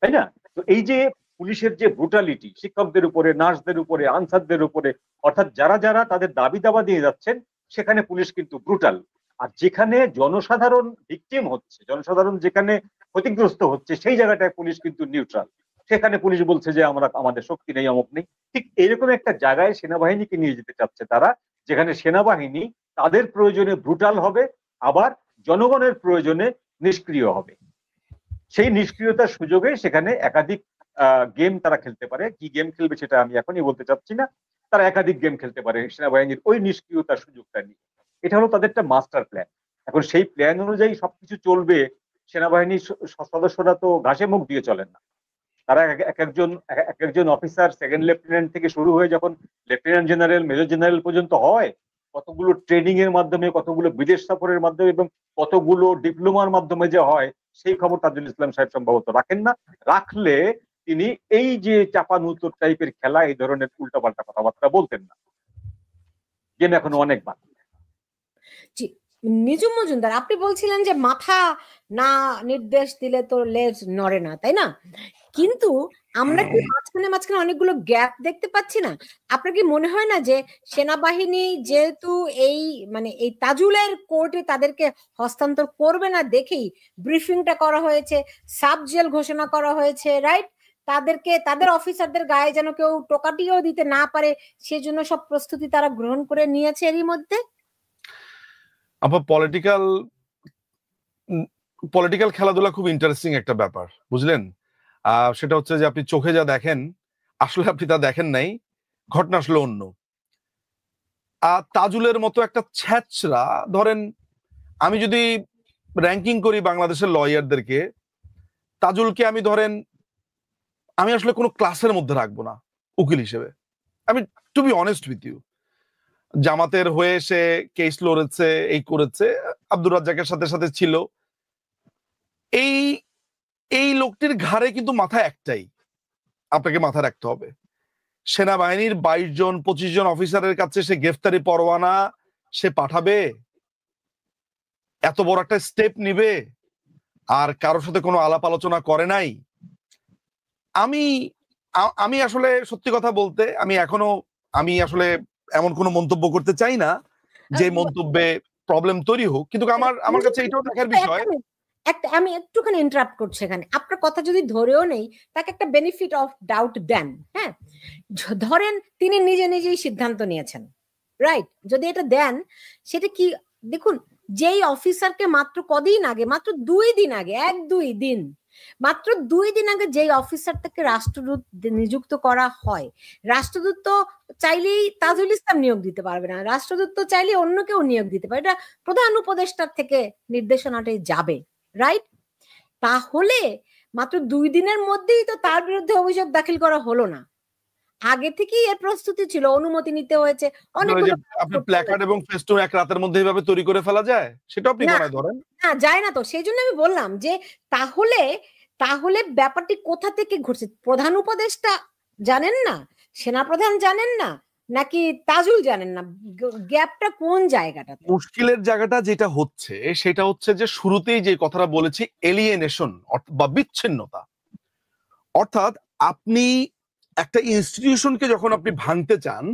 S3: তাই না? তো এই যে পুলিশের যে ব্রুটালিটি শিক্ষকদের উপরে, নার্সদের উপরে, আনসারদের উপরে, অর্থাৎ যারা যারা তাদের দাবি দাবা দিয়ে যাচ্ছেন সেখানে পুলিশ কিন্তু ব্রুটাল। আর যেখানে জনসাধারণ ভিকটিম হচ্ছে, জনসাধারণ যেখানে ক্ষতিগ্রস্ত হচ্ছে, সেই জায়গাটায় পুলিশ কিন্তু নিউট্রাল। সেখানে পুলিশ বলছে যে আমাদের শক্তি নেই, অমুক নেই। ঠিক এরকম একটা জায়গায় সেনাবাহিনীকে নিয়ে যেতে চাচ্ছে তারা, যেখানে সেনাবাহিনী তাদের প্রয়োজনে ব্রুটাল হবে, আবার জনগণের প্রয়োজনে নিষ্ক্রিয় হবে। সেই নিষ্ক্রিয়তার সুযোগে সেখানে একাধিক গেম তারা খেলতে পারে। কি গেম খেলবে সেটা আমি এখনই বলতে চাচ্ছি না। তারা একাধিক গেম খেলতে পারে সেনাবাহিনীর ওই নিষ্ক্রিয়তার সুযোগটা নিয়ে। এটা হলো তাদের একটা মাস্টার প্ল্যান। এখন সেই প্ল্যান অনুযায়ী সবকিছু চলবে। সেনাবাহিনীর সদস্যরা তো ঘাসে মুখ দিয়ে চলেন না। তারা এক একজন অফিসার, সেকেন্ড লেফটেন্যান্ট থেকে শুরু হয়ে যখন লেফটেন্যান্ট জেনারেল, মেজর জেনারেল পর্যন্ত হয়, কতগুলো ট্রেনিং এর মাধ্যমে, কতগুলো বিদেশ সফরের মাধ্যমে এবং কতগুলো ডিপ্লোমার মাধ্যমে যে হয়, সেই খবর তাজুল ইসলাম সাহেব সম্ভবত রাখেন না। রাখলে তিনি এই যে চাপানুতর টাইপের খেলা, এই ধরনের উল্টাপাল্টা কথাবার্তা বলতেন না। গেম এখনো অনেক বাকি।
S2: নিজুম মজুমদার, আপনি বলছিলেন যে মাথা না নির্দেশ দিলে তো লেজ নড়ে না, তাই না? কিন্তু আমরা কি মাঝখানে মাঝখানে অনেকগুলো গ্যাপ দেখতে পাচ্ছি না? আপনার কি মনে হয় না যে সেনাবাহিনী যেহেতু এই তাজুলের কোর্টে তাদেরকে হস্তান্তর করবে না দেখেই ব্রিফিংটা করা হয়েছে, সাব জেল ঘোষণা করা হয়েছে, রাইট? তাদেরকে, তাদের অফিসারদের গায়ে যেন কেউ টোকাটিও দিতে না পারে, সেজন্য সব প্রস্তুতি তারা গ্রহণ করে নিয়েছে এরই মধ্যে।
S1: পলিটিক্যাল খেলাধুলা খুব ইন্টারেস্টিং একটা ব্যাপার, বুঝলেন? সেটা হচ্ছে যে আপনি চোখে যা দেখেন, আসলে আপনি তা দেখেন নাই, ঘটনা আসলে অন্য। তাজুলের মতো একটা ছ্যাচরা, ধরেন আমি যদি র্যাঙ্কিং করি বাংলাদেশের লয়ারদেরকে, তাজুলকে আমি ধরেন আমি আসলে কোনো ক্লাসের মধ্যে রাখবো না উকিল হিসেবে। আমি to be honest with you, জামাতের হয়ে সে কেস লড়েছে, এই করেছে, আব্দুর রাজ্জাকের সাথে সাথে ছিল। এই লোকটির ঘাড়ে কিন্তু মাথা একটাই, আপনাকে মাথা রাখতে হবে। সেনাবাহিনীর 22 জন 25 জন অফিসারের কাছে সে গ্রেফতারি পরোয়ানা সে পাঠাবে, এত বড় একটা স্টেপ নিবে, আর কারোর সাথে কোনো আলাপ আলোচনা করে নাই। আমি আসলে সত্যি কথা বলতে আমি আসলে এমন কোনো মন্তব্য করতে চাই না যে মন্তব্যে প্রবলেম তৈরি হোক, কিন্তু আমার কাছে এটাও দেখার বিষয়।
S2: আমি একটুখানি ইন্টারাপ্ট করছি এখানে, আপনার কথা যদি ধরেও নেই, তাকে একটা বেনিফিট অফ ডাউট দেন। হ্যাঁ, ধরেন তিনি নিজে নিজেই সিদ্ধান্ত নিয়েছেন, রাইট? যদি এটা দেন, সেটা কি, দেখুন, যেই অফিসারকে মাত্র কদিন আগে, মাত্র 2 দিন আগে, 1-2 দিন, মাত্র 2 দিন আগে যেই অফিসারটাকে রাষ্ট্রদূত নিযুক্ত করা হয়, রাষ্ট্রদূত তো চাইলেই তাজুল ইসলাম নিয়োগ দিতে পারবে না, রাষ্ট্রদূত তো চাইলে অন্য কেউ নিয়োগ দিতে পারে, এটা প্রধান উপদেষ্টার থেকে নির্দেশনাটাই যাবে, রাইট? তাহলে মাত্র 2 দিনের মধ্যেই তো তার বিরুদ্ধে অভিযোগ দাখিল করা হলো না, আগে থেকেই এর প্রস্তুতি ছিল, অনুমতি নিতে হয়েছে অনেকগুলো।
S1: আপনি প্ল্যাকার্ড এবং ফেস্টুন এক রাতের মধ্যে এইভাবে তৈরি করে ফেলা যায়? সেটা আপনি বানায় ধরেন
S2: না, যায় না তো। সেই জন্য আমি বললাম যে তাহলে ব্যাপারটি কোথা থেকে ঘটছে? প্রধান উপদেষ্টা জানেন না, সেনাপ্রধান জানেন না, নাকি তাজুল জানেন না? গ্যাপটা কোন জায়গাটা?
S1: মুশকিলের জায়গাটা যেটা হচ্ছে সেটা হচ্ছে যে শুরুতেই যে কথাটা বলেছি, এলিয়েনেশন বা বিচ্ছিন্নতা। অর্থাৎ আপনি একটা ইনস্টিটিউশনকে যখন আপনি ভাঙতে চান,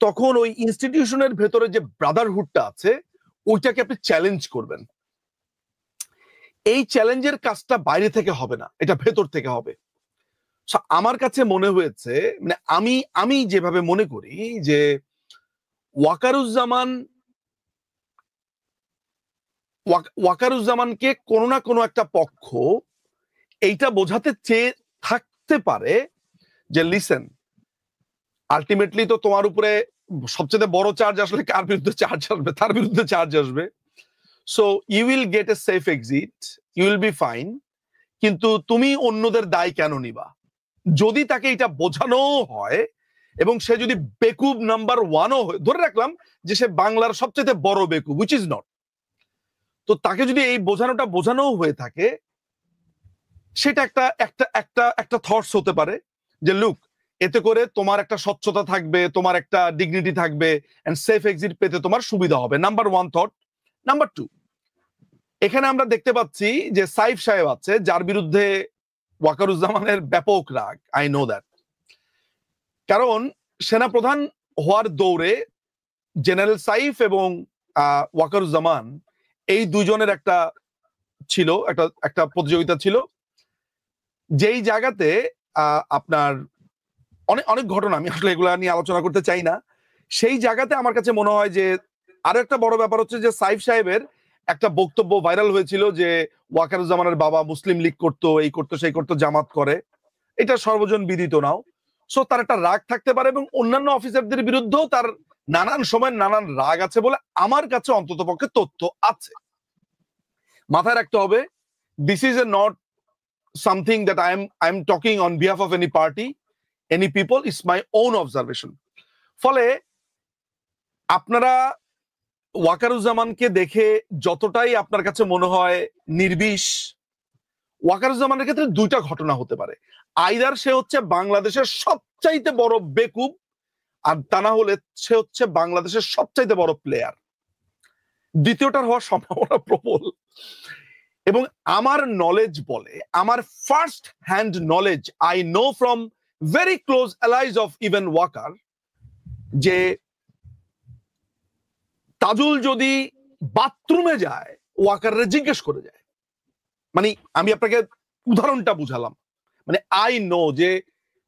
S1: তখন ওই ইনস্টিটিউশনের ভেতরে যে ব্রাদারহুডটা আছে ওইটাকে আপনি চ্যালেঞ্জ করবেন। এই চ্যালেঞ্জের কাজটা বাইরে থেকে হবে না, এটা ভেতর থেকে হবে। আমার কাছে মনে হয়েছে, মানে আমি যেভাবে মনে করি যে ওয়াকারুজ্জামানকে কোনো না কোনো একটা পক্ষ এইটা বোঝাতে চেয়ে থাকতে পারে যে লিসেন, আলটিমেটলি তো তোমার উপরে সবচেয়ে বড় চার্জ আসলে কার বিরুদ্ধে চার্জ আসবে? তার বিরুদ্ধে চার্জ আসবে। So you will get a safe exit, you will be fine, কিন্তু তুমি অন্যদের দায় কেন নিবা? যদি তাকে এটা বোঝানো হয় এবং সে যদি বেকুব নাম্বার 1ও ধরে রাখলাম যে সে বাংলার সবচেয়ে বড় বেকুব, হুইচ ইজ নট, তো তাকে যদি এই বোঝানো হয়ে থাকে, সেটা একটা একটা একটা একটা থটস হতে পারে যে লুক, এতে করে তোমার একটা স্বচ্ছতা থাকবে, তোমার একটা ডিগনিটি থাকবে, এন্ড সেফ এক্সিট পেতে তোমার সুবিধা হবে। Number 1 thought. নাম্বার 2, এখানে আমরা দেখতে পাচ্ছি যে সাইফ সাহেব আছে, যার বিরুদ্ধে ওয়াকারুজ্জামানের ব্যাপক রাগ। আই নো দ্যাট, কারণ সেনাপ্রধান হওয়ার দৌড়ে জেনারেল সাইফ এবং ওয়াকারুজ্জামান এই দুজনের একটা ছিল, একটা প্রতিযোগিতা ছিল, যেই জায়গাতে আপনার অনেক অনেক ঘটনা, আমি আসলে এগুলা নিয়ে আলোচনা করতে চাই না। সেই জায়গাতে আমার কাছে মনে হয় যে আরো একটা বড় ব্যাপার হচ্ছে যে সাইফ সাহেবের একটা বক্তব্য ভাইরাল হয়েছিল যে ওয়াকারুজ্জামানের বাবা মুসলিম লীগ করতো, এই করতো, সেই করতো, জামাত করে, এটা সর্বজন বিদিত নাও। সো তার একটা রাগ থাকতে পারে এবং অন্যান্য অফিসারদের বিরুদ্ধেও তার নানান সময় নানান রাগ আছে বলে আমার কাছে অন্তত পক্ষে তথ্য আছে। মাথায় রাখতে হবে, this is a not something that I'm talking on behalf of any party, any people, is my own observation. ফলে আপনারা ওয়াকারুজ্জামানকে দেখে যতটাই আপনার কাছে মনে হয় নির্বিষ, ওয়াকারুজ্জামানের ক্ষেত্রে দুইটা ঘটনা হতে পারে। আইদার সে হচ্ছে বাংলাদেশের সবচাইতে বড় বেকুব, আর তা না হলে সে হচ্ছে বাংলাদেশের সবচাইতে বড় প্লেয়ার। দ্বিতীয়টার হওয়ার সম্ভাবনা প্রবল। এবং আমার নলেজ বলে, আমার first hand knowledge, I know from very close allies of Evan Walker, যে তাজুল যদি বাথরুমে যায়, ওয়াকাররে জিজ্ঞেস করে যায়। মানে আমি আপনাকে উদাহরণটা বুঝালাম, মানে আই নো যে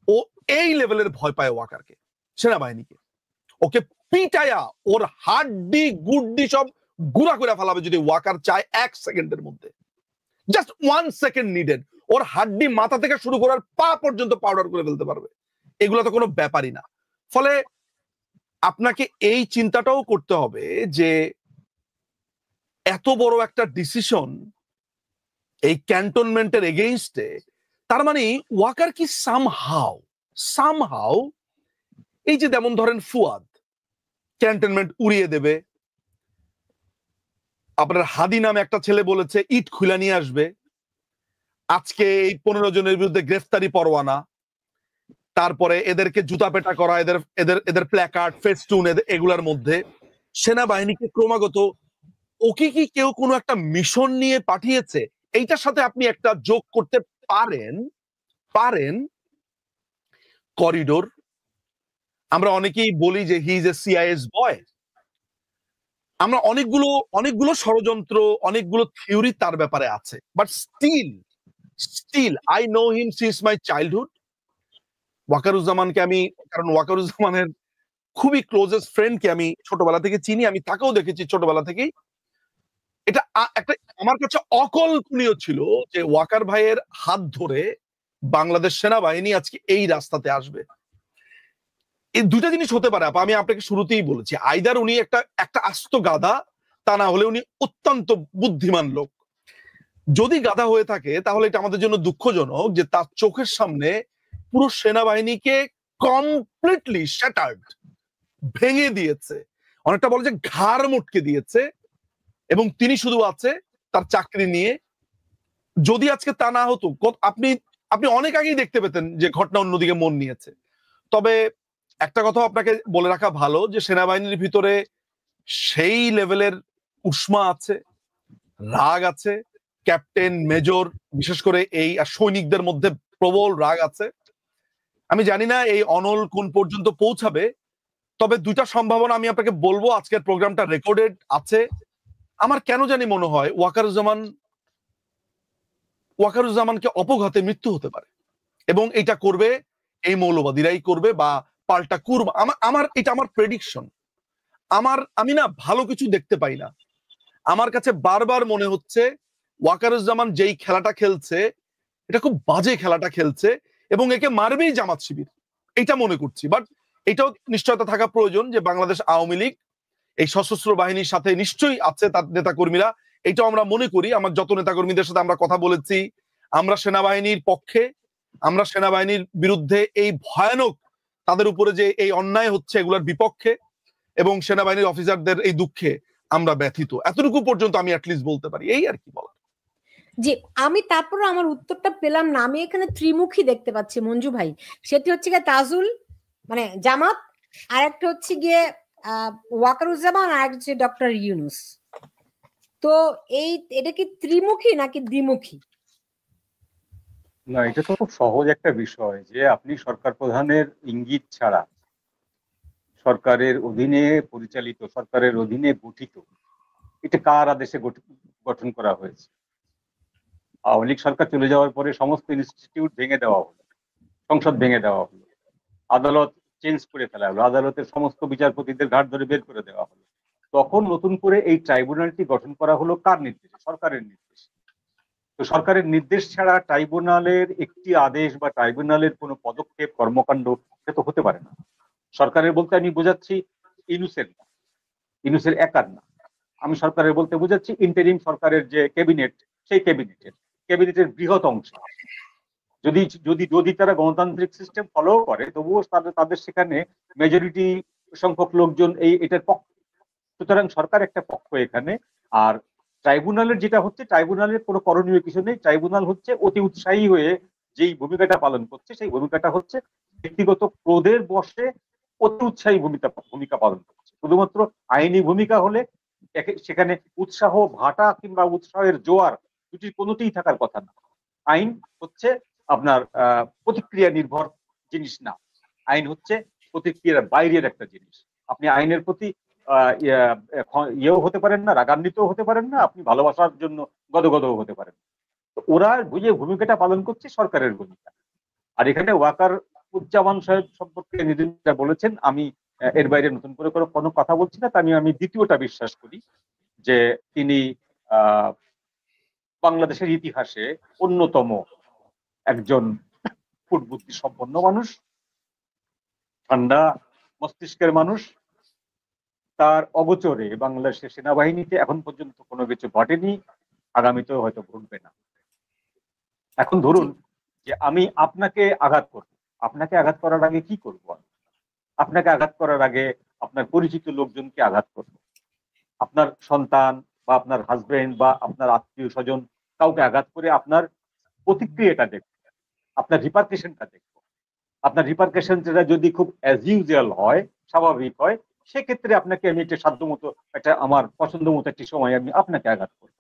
S1: ও এই লেভেলের ভয় পায় ওয়াকারকে, সেনাবাহিনীকে। ওকে পিটায়া ওর হাড্ডি গুড্ডি সব গুড়া করে ফেলাবে যদি ওয়াকার চায় 1 সেকেন্ডের মধ্যে। জাস্ট 1 সেকেন্ড নিডেড, ওর হাড্ডি মাথা থেকে শুরু করার পা পর্যন্ত পাউডার করে ফেলতে পারবে। এগুলো তো কোনো ব্যাপারই না। ফলে আপনাকে এই চিন্তাটাও করতে হবে যে এত বড় একটা ডিসিশন এই ক্যান্টনমেন্টের এগেইনস্টে, তার মানে ওয়াকার কি সামহাউ এই যে যেমন ধরেন ফুয়াদ ক্যান্টনমেন্ট উড়িয়ে দেবে, আপনার হাদি নামে একটা ছেলে বলেছে ইট খুলে নিয়ে আসবে, আজকে এই 15 জনের বিরুদ্ধে গ্রেফতারি পরোয়ানা, তারপরে এদেরকে জুতা পেটা করা, এদের প্ল্যাকার্ড, ফেস্টুন, এগুলার মধ্যে সেনাবাহিনীকে ক্রমাগত, ওকে কি কেউ কোনো একটা মিশন নিয়ে পাঠিয়েছে? এইটার সাথে আপনি একটা যোগ করতে পারেন করিডোর। আমরা অনেকেই বলি যে হি ইজ এ সিআইএস বয়। আমরা অনেকগুলো ষড়যন্ত্র, অনেকগুলো থিওরি তার ব্যাপারে আছে, but still I know him since my childhood. ওয়াকারুজ্জামানকে আমি, কারণ ওয়াকারুজ্জামানের খুবই ক্লোজেস্ট ফ্রেন্ডকে আমি ছোটবেলা থেকে চিনি, আমি তাকেও দেখেছি ছোটবেলা থেকেই। এটা একটা আমার কাছে অকল্পনীয় ছিল যে ওয়াকার ভাইয়ের হাত ধরে বাংলাদেশ সেনাবাহিনী আজকে এই রাস্তাতে আসবে। এই দুইটা জিনিস হতে পারে আপা, আমি আপনাকে শুরুতেই বলেছি, আইদার উনি একটা আস্ত গাধা, তা না হলে উনি অত্যন্ত বুদ্ধিমান লোক। যদি গাধা হয়ে থাকে তাহলে এটা আমাদের জন্য দুঃখজনক যে তার চোখের সামনে পুরো সেনাবাহিনীকে কমপ্লিটলি শ্যাটার্ড, ভেঙে দিয়েছে, অনেকটা বলে যে ঘাড় মোটকে দিয়েছে, এবং তিনি শুধু আছে তার চাকরি নিয়ে। যদি আজকে তা না হতো, আপনি অনেক আগেই দেখতে পেতেন যে ঘটনা অন্যদিকে মন নিয়েছে। তবে একটা কথা আপনাকে বলে রাখা ভালো যে সেনাবাহিনীর ভিতরে সেই লেভেলের উষ্মা আছে, রাগ আছে, ক্যাপ্টেন, মেজর, বিশেষ করে এই সৈনিকদের মধ্যে প্রবল রাগ আছে। আমি জানি না এই অনল কোন পর্যন্ত পৌঁছাবে, তবে দুইটা সম্ভাবনা আমি আপনাকে বলবো। আজকের প্রোগ্রামটা রেকর্ডেড আছে। আমার কেন জানি মনে হয় ওয়াকারুজ্জামানকে অপঘাতে মৃত্যু হতে পারে, এবং এটা করবে এই মৌলবাদীরাই করবে, বা পাল্টা কুরবা। এটা আমার প্রেডিকশন। আমি না ভালো কিছু দেখতে পাই না। আমার কাছে বারবার মনে হচ্ছে ওয়াকারুজ্জামান যেই খেলাটা খেলছে, এটা খুব বাজে খেলাটা খেলছে, এবং একে মারবেই জামাত শিবির, এটা মনে করছি। বাট এটাও নিশ্চয়তা থাকা প্রয়োজন যে বাংলাদেশ আওয়ামী লীগ এই সশস্ত্র বাহিনীর সাথে নিশ্চয়ই আছে তার নেতা কর্মীরা, এটাও আমরা মনে করি। আমার যত নেতা কর্মীদের সাথে আমরা কথা বলেছি, আমরা সেনাবাহিনীর পক্ষে, আমরা সেনাবাহিনীর বিরুদ্ধে এই ভয়ানক তাদের উপরে যে এই অন্যায় হচ্ছে এগুলোর বিপক্ষে, এবং সেনাবাহিনীর অফিসারদের এই দুঃখে আমরা ব্যথিত। এতটুকু পর্যন্ত আমি অ্যাটলিস্ট বলতে পারি, এই আর কি বলা।
S2: জি, আমি তারপরে আমার উত্তরটা পেলাম না। আমি এখানে ত্রিমুখী দেখতে পাচ্ছি মঞ্জু ভাই। সেটি হচ্ছে গিয়ে তাজুল মানে জামাত, আর একটা হচ্ছে গিয়ে ওয়াকারুজ্জামান, আর একটা হচ্ছে ডক্টর ইউনুস। তো এটা কি ত্রিমুখী নাকি দ্বিমুখী?
S3: না, এটা তো খুব সহজ একটা বিষয় যে আপনি সরকার প্রধানের ইঙ্গিত ছাড়া সরকারের অধীনে পরিচালিত, সরকারের অধীনে গঠিত, এটা কার আদেশে গঠন করা হয়েছে? আওয়ামী লীগ সরকার চলে যাওয়ার পরে সমস্ত ইনস্টিটিউট ভেঙে দেওয়া হলো, সংসদ ভেঙে দেওয়া হলো, আদালত চেঞ্জ করে ফেলা হলো, আদালতের সমস্ত বিচারপতিদের ঘাট ধরে বের করে দেওয়া হলো। তখন নতুন করে এই ট্রাইব্যুনালটি গঠন করা হলো কার নির্দেশে? সরকারের নির্দেশে। তো সরকারের নির্দেশ ছাড়া ট্রাইব্যুনালের একটি আদেশ বা ট্রাইব্যুনালের কোনো পদক্ষেপ কর্মকাণ্ড সে তো হতে পারে না। সরকারের বলতে আমি বোঝাচ্ছি ইনুসের না, ইনুসের একার না। আমি সরকারের বলতে বোঝাচ্ছি ইন্টারিম সরকারের যে ক্যাবিনেট, সেই ক্যাবিনেটের বৃহৎ অংশ। যদি যদি যদি তারা গণতান্ত্রিক সিস্টেম ফলো করে, তবুও তাদের সেখানে মেজরিটি সংখ্যক লোকজন এটার পক্ষ। সুতরাং সরকার একটা পক্ষ এখানে। আর ট্রাইব্যুনালের যেটা হচ্ছে, ট্রাইব্যুনালের কোনো করণীয় কিছু নেই। ট্রাইব্যুনাল হচ্ছে অতি উৎসাহী হয়ে যেই ভূমিকাটা পালন করছে, সেই ভূমিকাটা হচ্ছে ব্যক্তিগত ক্রোধের বশে অতি উৎসাহী ভূমিকা পালন করছে। শুধুমাত্র আইনি ভূমিকা হলে সেখানে উৎসাহ ভাটা কিংবা উৎসাহের জোয়ার দুটির কোনোটিই থাকার কথা না। আইন হচ্ছে আপনার প্রতিক্রিয়া নির্ভর জিনিস না। আইন হচ্ছে প্রতিক্রিয়ার বাইরের একটা জিনিস। আপনি আইনের প্রতি ইয়েও হতে পারেন না, রাগান্বিতও হতে পারেন না, আপনি ভালোবাসার জন্য গদগদও হতে পারেন। তো ওরা বুঝে ভূমিকাটা পালন করছে সরকারের ভূমিকা। আর এখানে ওয়াকার উজ্জামান সাহেব সম্পর্কে নিজে বলেছেন, আমি এর বাইরে নতুন করে কোনো কথা বলছি না। আমি দ্বিতীয়টা বিশ্বাস করি যে তিনি বাংলাদেশের ইতিহাসে অন্যতম একজন কূটবুদ্ধি সম্পন্ন মানুষ, ঠান্ডা মস্তিষ্কের মানুষ। তার অগোচরে বাংলাদেশের সেনাবাহিনীতে এখন পর্যন্ত কোনো কিছু ঘটেনি, আগামীতেও হয়তো ঘটবে না। এখন ধরুন যে আমি আপনাকে আঘাত করব, আপনাকে আঘাত করার আগে কি করব? আপনাকে আঘাত করার আগে আপনার পরিচিত লোকজনকে আঘাত করব, আপনার সন্তান বা আপনার হাজবেন্ড বা আপনার আত্মীয় স্বজন কাউকে আঘাত করে আপনার প্রতিক্রিয়াটা দেখব, আপনার রিপারকেশনটা দেখব। আপনার রিপারকেশন যেটা যদি খুব অ্যাজ ইউজুয়াল হয়, স্বাভাবিক হয়, সেক্ষেত্রে আপনাকে আমি একটা সাধ্যমতো একটা আমার পছন্দ মতো একটি সময় আমি আপনাকে আঘাত করব।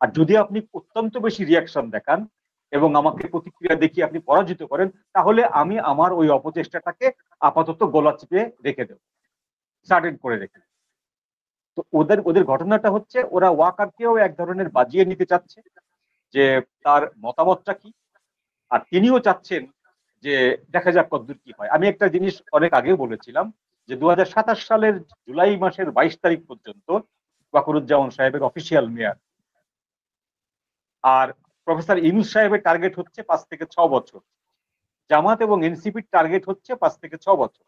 S3: আর যদি আপনি অত্যন্ত বেশি রিয়াকশন দেখান এবং আমাকে প্রতিক্রিয়া দেখিয়ে আপনি পরাজিত করেন, তাহলে আমি আমার ওই অপচেষ্টাটাকে আপাতত গলা চিপে রেখে দেব, সার্টেন করে রেখে দেব। তো ওদের ঘটনাটা হচ্ছে ওরা ওয়াকারকেও এক ধরনের বাজিয়ে নিতে চাচ্ছে যে তার মতামতটা কি, আর তিনিও চাচ্ছেন যে দেখা যাক কতদূর কি হয়। আমি একটা জিনিস অনেক আগে বলেছিলাম যে 2027 সালের জুলাই মাসের 22 তারিখ পর্যন্ত ওয়াকারুজ্জামান সাহেবের অফিসিয়াল মেয়াদ, আর প্রফেসর ইউনূস সাহেবের টার্গেট হচ্ছে 5 থেকে 6 বছর, জামাত এবং এনসিপির টার্গেট হচ্ছে 5 থেকে 6 বছর,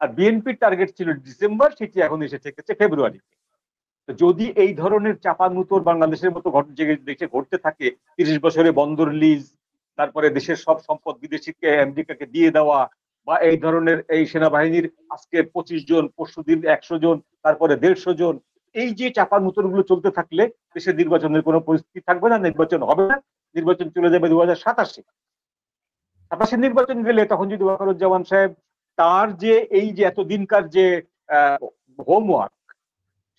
S3: আর বিএনপির টার্গেট ছিল ডিসেম্বর, সেটি এখন এসে ঠেকেছে ফেব্রুয়ারিতে। তো যদি এই ধরনের চাপানুতোর বাংলাদেশের মতো দেশে ঘটতে থাকে, 30 বছরে বন্দর লিজ, তারপরে দেশের সব সম্পদ বিদেশিকে আমেরিকাকে দিয়ে দেওয়া, বা এই ধরনের এই সেনাবাহিনীর আজকে 25 জন, পরশুদিন 100 জন, তারপরে 150 জন, এই যে চাপানুতোর গুলো চলতে থাকলে দেশের নির্বাচনের কোনো পরিস্থিতি থাকবে না, নির্বাচন হবে না, নির্বাচন চলে যাবে 2027 নির্বাচন গেলে তখন যদি ওয়াকারুজ্জামান সাহেব তার যে এই যে এতদিনকার যে হোমওয়ার্ক,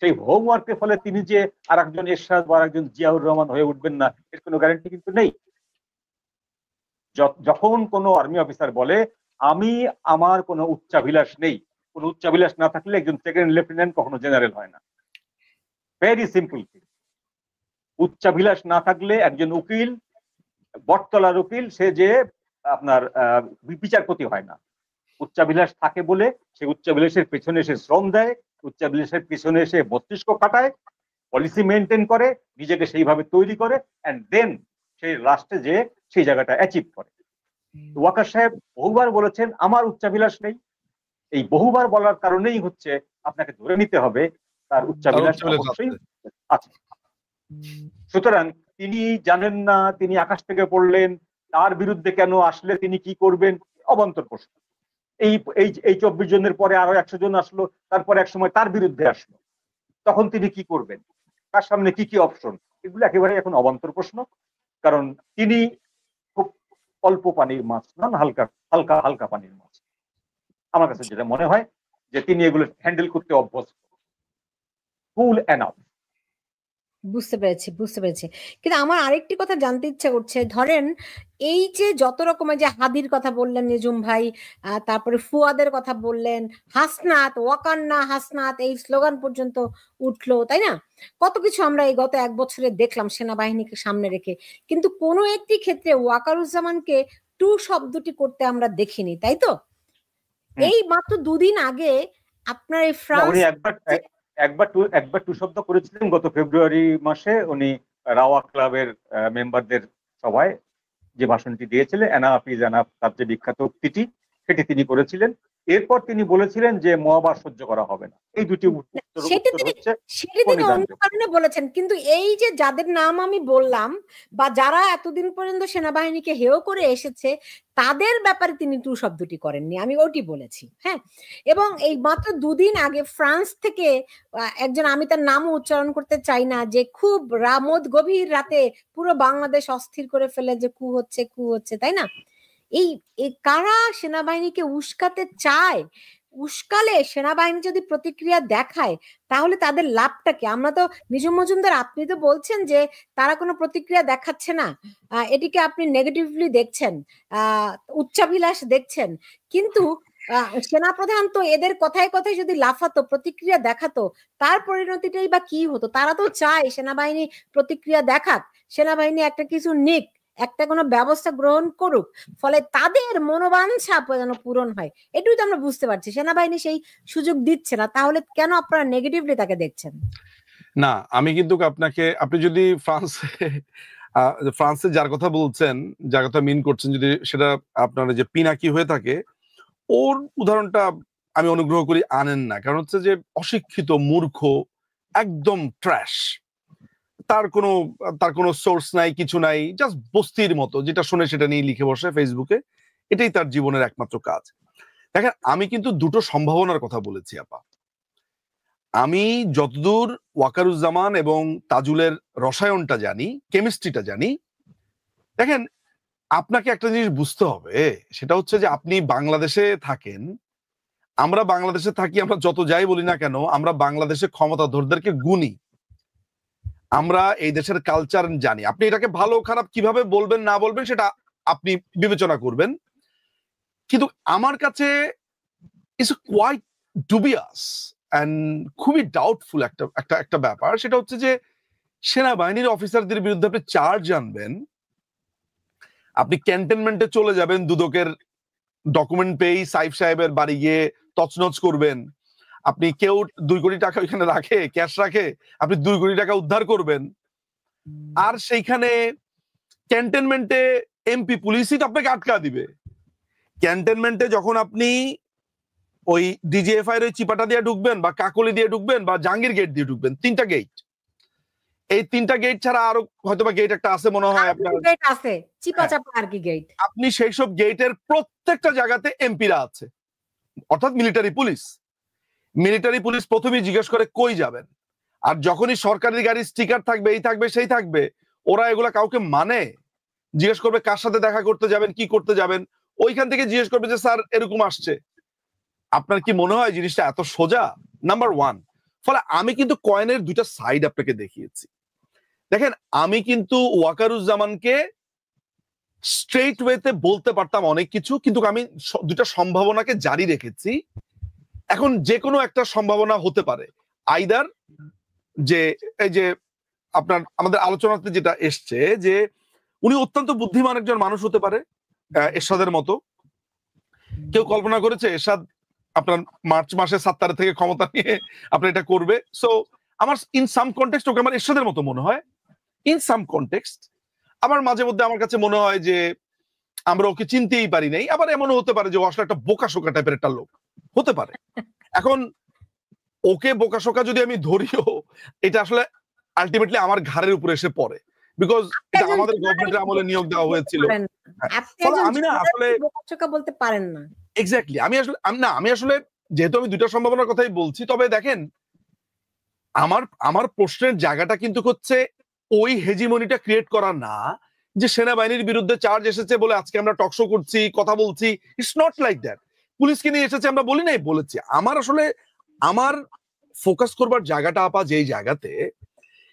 S3: সেই হোমওয়ার্কের ফলে তিনি যে আর একজন এরশাদ বা একজন জিয়াউর রহমান হয়ে উঠবেন না, এর কোনো গ্যারান্টি কিন্তু নেই। যখন কোনো আর্মি অফিসার বলে আমি আমার কোনো উচ্চাভিলাষ নেই, কোনো উচ্চাভিলাষ না থাকলে একজন সেকেন্ড লেফটেন্যান্ট কখনো জেনারেল হয় না। Very simple. উচ্চাভিলাষ না থাকলে একজন উকিল, বটতলার উকিল, সে যে আপনার বিচারপতি হয় না। উচ্চাভিলাষ থাকে বলে সে উচ্চাভিলাষের পেছনে সে শ্রম দেয়, উচ্চাভিলাষের পেছনে সে মস্তিষ্ক কাটায়, পলিসি মেনটেন করে, নিজেকে সেইভাবে তৈরি করে, এন্ড দেন সেই রাষ্ট্রে যে সেই জায়গাটা অ্যাচিভ করে। ওয়াকার সাহেব বহুবার বলেছেন আমার উচ্চাভিলাষ নেই। এই বহুবার বলার কারণেই হচ্ছে আপনাকে ধরে নিতে হবে তার উচ্চাভিলাষ অবশ্যই আছে। সুতরাং তিনি জানেন না, তিনি আকাশ থেকে পড়লেন, তার বিরুদ্ধে কেন আসলে তিনি কি করবেন, অবান্তর প্রশ্ন। এই এই এই 24 জনের পরে আরো 100 জন আসলো, তারপরে এক সময় তার বিরুদ্ধে আসলো, তখন তিনি কি করবেন, তার সামনে কি কি অপশন, এগুলো একেবারে এখন অবান্তর প্রশ্ন। কারণ তিনি খুব অল্প পানির মাছ নন, হালকা হালকা হালকা পানির মাছ। আমার কাছে যেটা মনে হয় যে তিনি এগুলো হ্যান্ডেল করতে অভ্যস্ত, কুল এনাফ।
S2: বুঝতে পেরেছি, বুঝতে পেরেছি। কিন্তু আমার আরেকটি কথা জানতে ইচ্ছা করছে, ধরেন এই যে যত রকমের, যে হাদির কথা বললেন নিজুম ভাই, তারপরে ফুয়াদের কথা বললেন, হাসনাত, ওয়াকান্না হাসনাত, এই স্লোগান পর্যন্ত উঠলো, তাই না? কত কিছু আমরা এই গত 1 বছরে দেখলাম সেনাবাহিনীকে সামনে রেখে, কিন্তু কোনো একটি ক্ষেত্রে ওয়াকারুজ্জামানকে টু শব্দটি করতে আমরা দেখিনি, তাই তো? এই মাত্র 2 দিন আগে আপনার এই ফ্রান্স,
S3: উনি একবার টু শব্দ করেছিলেন গত ফেব্রুয়ারি মাসে, উনি রাওয়া ক্লাবের মেম্বারদের সভায় যে ভাষণটি দিয়েছিলেন, এনাফ ইজ এনাফ, তার যে বিখ্যাত উক্তিটি, সেটি তিনি করেছিলেন। এরপর তিনি বলেছিলেন যে মহাবার সহ্য করা হবে না। এই দুটি
S2: সেটা তিনি অন্য কারণে বলেছেন, কিন্তু এই যে যাদের নাম আমি বললাম বা যারা এতদিন পর্যন্ত সেনাবাহিনীকে হেয় করে এসেছে, তাদের ব্যাপারে তিনি টু শব্দটি করেননি, আমি ওটি বলেছি। হ্যাঁ, এবং এই মাত্র 2 দিন আগে ফ্রান্স থেকে একজন, আমি তার নামও উচ্চারণ করতে চাই না, যে খুব গভীর রাতে পুরো বাংলাদেশ অস্থির করে ফেলে যে কু হচ্ছে, তাই না? এই কারা সেনাবাহিনীকে উস্কাতে চায়, উস্কালে সেনাবাহিনী যদি প্রতিক্রিয়া দেখায় তাহলে তাদের লাভটা কি? আমরা তো, নিজুম মজুমদার, আপনি তো বলছেন যে তারা কোনো প্রতিক্রিয়া দেখাচ্ছে না, এটিকে আপনি নেগেটিভলি দেখছেন, উচ্চাভিলাষ দেখছেন, কিন্তু সেনাপ্রধান তো এদের কথায় কথায় যদি লাফাতো, প্রতিক্রিয়া দেখাতো, তার পরিণতিটাই বা কি হতো? তারা তো চায় সেনাবাহিনী প্রতিক্রিয়া দেখাক, সেনাবাহিনী একটা কিছু নিক, একটা কোনো ব্যবস্থা গ্রহণ করুক, ফলে তাদের মনোবাঞ্ছা যেন পূরণ হয়। এটুই তো আমরা বুঝতে পারছি, সেনাবাহিনী সেই সুযোগ দিচ্ছে না। তাহলে কেন আপনারা নেগেটিভলি তাকে দেখছেন?
S1: না, আমি কিন্তু আপনি যদি ফ্রান্সে যার কথা বলছেন, যার কথা মিন করছেন, যদি সেটা আপনার যে পিনাকি হয়ে থাকে, ওর উদাহরণটা আমি অনুগ্রহ করি আনেন না। কারণ হচ্ছে যে অশিক্ষিত, মূর্খ, একদম ট্র্যাশ, তার কোনো সোর্স নাই, কিছু নাই, জাস্ট বস্তির মতো, যেটা শুনে সেটা নিয়ে লিখে বসে ফেসবুকে, এটাই তার জীবনের একমাত্র কাজ। দেখেন, আমি কিন্তু দুটো সম্ভাবনার কথা বলেছি আপা। আমি যতদূর ওয়াকারুজ্জামান এবং তাজুলের রসায়নটা জানি, কেমিস্ট্রিটা জানি, দেখেন, আপনাকে একটা জিনিস বুঝতে হবে, সেটা হচ্ছে যে আপনি বাংলাদেশে থাকেন, আমরা বাংলাদেশে থাকি, আমরা যত যাই বলি না কেন, আমরা বাংলাদেশে ক্ষমতাধরদেরকে গুনি, আমরা এই দেশের কালচার জানি। আপনি এটাকে ভালো খারাপ কিভাবে বলবেন না বলবেন সেটা আপনি বিবেচনা করবেন, কিন্তু আমার কাছে ইটস কোয়াইট ডুবিয়াস এন্ড খুবই ডাউটফুল একটা ব্যাপার। সেটা হচ্ছে যে সেনাবাহিনীর অফিসারদের বিরুদ্ধে আপনি চার্জ আনবেন, আপনি ক্যান্টনমেন্টে চলে যাবেন, দুদকের ডকুমেন্ট পেয়ে সাইফ সাহেবের বাড়ি গিয়ে তছনছ করবেন, আপনি কেউ 2 কোটি টাকা ওইখানে রাখে, ক্যাশ রাখে, আপনি 2 কোটি টাকা উদ্ধার করবেন, আর সেইখানে ক্যান্টনমেন্টে এমপি পুলিশই তো আপনাকে আটকা দিবে। ক্যান্টনমেন্টে যখন আপনি ওই ডিজিএফআই এর চিপাটা দিয়ে ঢুকবেন, বা কাকলি দিয়ে ঢুকবেন, বা জাহাঙ্গীর গেট দিয়ে ঢুকবেন, 3টা গেট, এই 3টা গেট ছাড়া আরো হয়তো বা গেট একটা আছে মনে হয় আপনার,
S2: গেট আছে, চিপা চাপা আর কি গেট।
S1: আপনি সেই সব গেটের প্রত্যেকটা জায়গাতে এমপিরা আছে, অর্থাৎ মিলিটারি পুলিশ প্রথমেই জিজ্ঞেস করে কই যাবেন, আর যখনই সরকারি গাড়ির স্টিকার থাকবে, এই থাকবে সেই থাকবে, ওরা এগুলা কাউকে মানে, জিজ্ঞেস করবে কার সাথে দেখা করতে যাবেন, কি করতে যাবেন, ওইখান থেকে জিজ্ঞেস করবে যে স্যার এরকম আসছে। আপনার কি মনে হয় জিনিসটা এত সোজা? নাম্বার 1। ফলে আমি কিন্তু কয়েনের 2টা সাইড আপনাকে দেখিয়েছি। দেখেন, আমি কিন্তু ওয়াকারুজ্জামানকে স্ট্রেট ওয়েতে বলতে পারতাম অনেক কিছু, কিন্তু আমি 2টা সম্ভাবনাকে জারি রেখেছি। এখন যে কোনো একটা সম্ভাবনা হতে পারে, আইদার যে এই যে আমাদের আলোচনাতে যেটা এসছে, যে উনি অত্যন্ত বুদ্ধিমান একজন মানুষ হতে পারে, এরশাদের মতো। কেউ কল্পনা করেছে এরশাদ আপনার মার্চ মাসে 7 তারিখ থেকে ক্ষমতা নিয়ে আপনার এটা করবে? সো আমার ইন সাম কনটেক্সট ওকে আমার এরশাদের মতো মনে হয়, ইন সাম কনটেক্সট। আবার মাঝে মধ্যে আমার কাছে মনে হয় যে আমরা ওকে চিনতেই পারি নাই, আবার এমনও হতে পারে যে ও আসলে একটা বোকাশোকা টাইপের একটা লোক হতে পারে। এখন ওকে বোকাশোকা যদি আমি ধরিও, এটা আসলে আলটিমেটলি আমার ঘাড়ের উপরে এসে পড়ে, বিকজ এটা আমাদের গভর্নমেন্টের আমলে নিয়োগ দেওয়া হয়েছিল।
S2: আমি না আসলে বোকাশোকা বলতে পারেন না।
S1: এক্স্যাক্টলি। আমি আসলে যেহেতু আমি দুইটা সম্ভাবনার কথাই বলছি, তবে দেখেন আমার প্রশ্নের জায়গাটা কিন্তু হচ্ছে ওই হেজিমনিটা ক্রিয়েট করা না, যে সেনাবাহিনীর বিরুদ্ধে চার্জ এসেছে বলে আজকে আমরা টকশো করছি, কথা বলছি। It's not like that. পুলিশকে নিয়ে এসেছে আমরা বলি নাই, বলেছি। আমার ফোকাস করবার জায়গাটা আপা যেই জায়গাতে,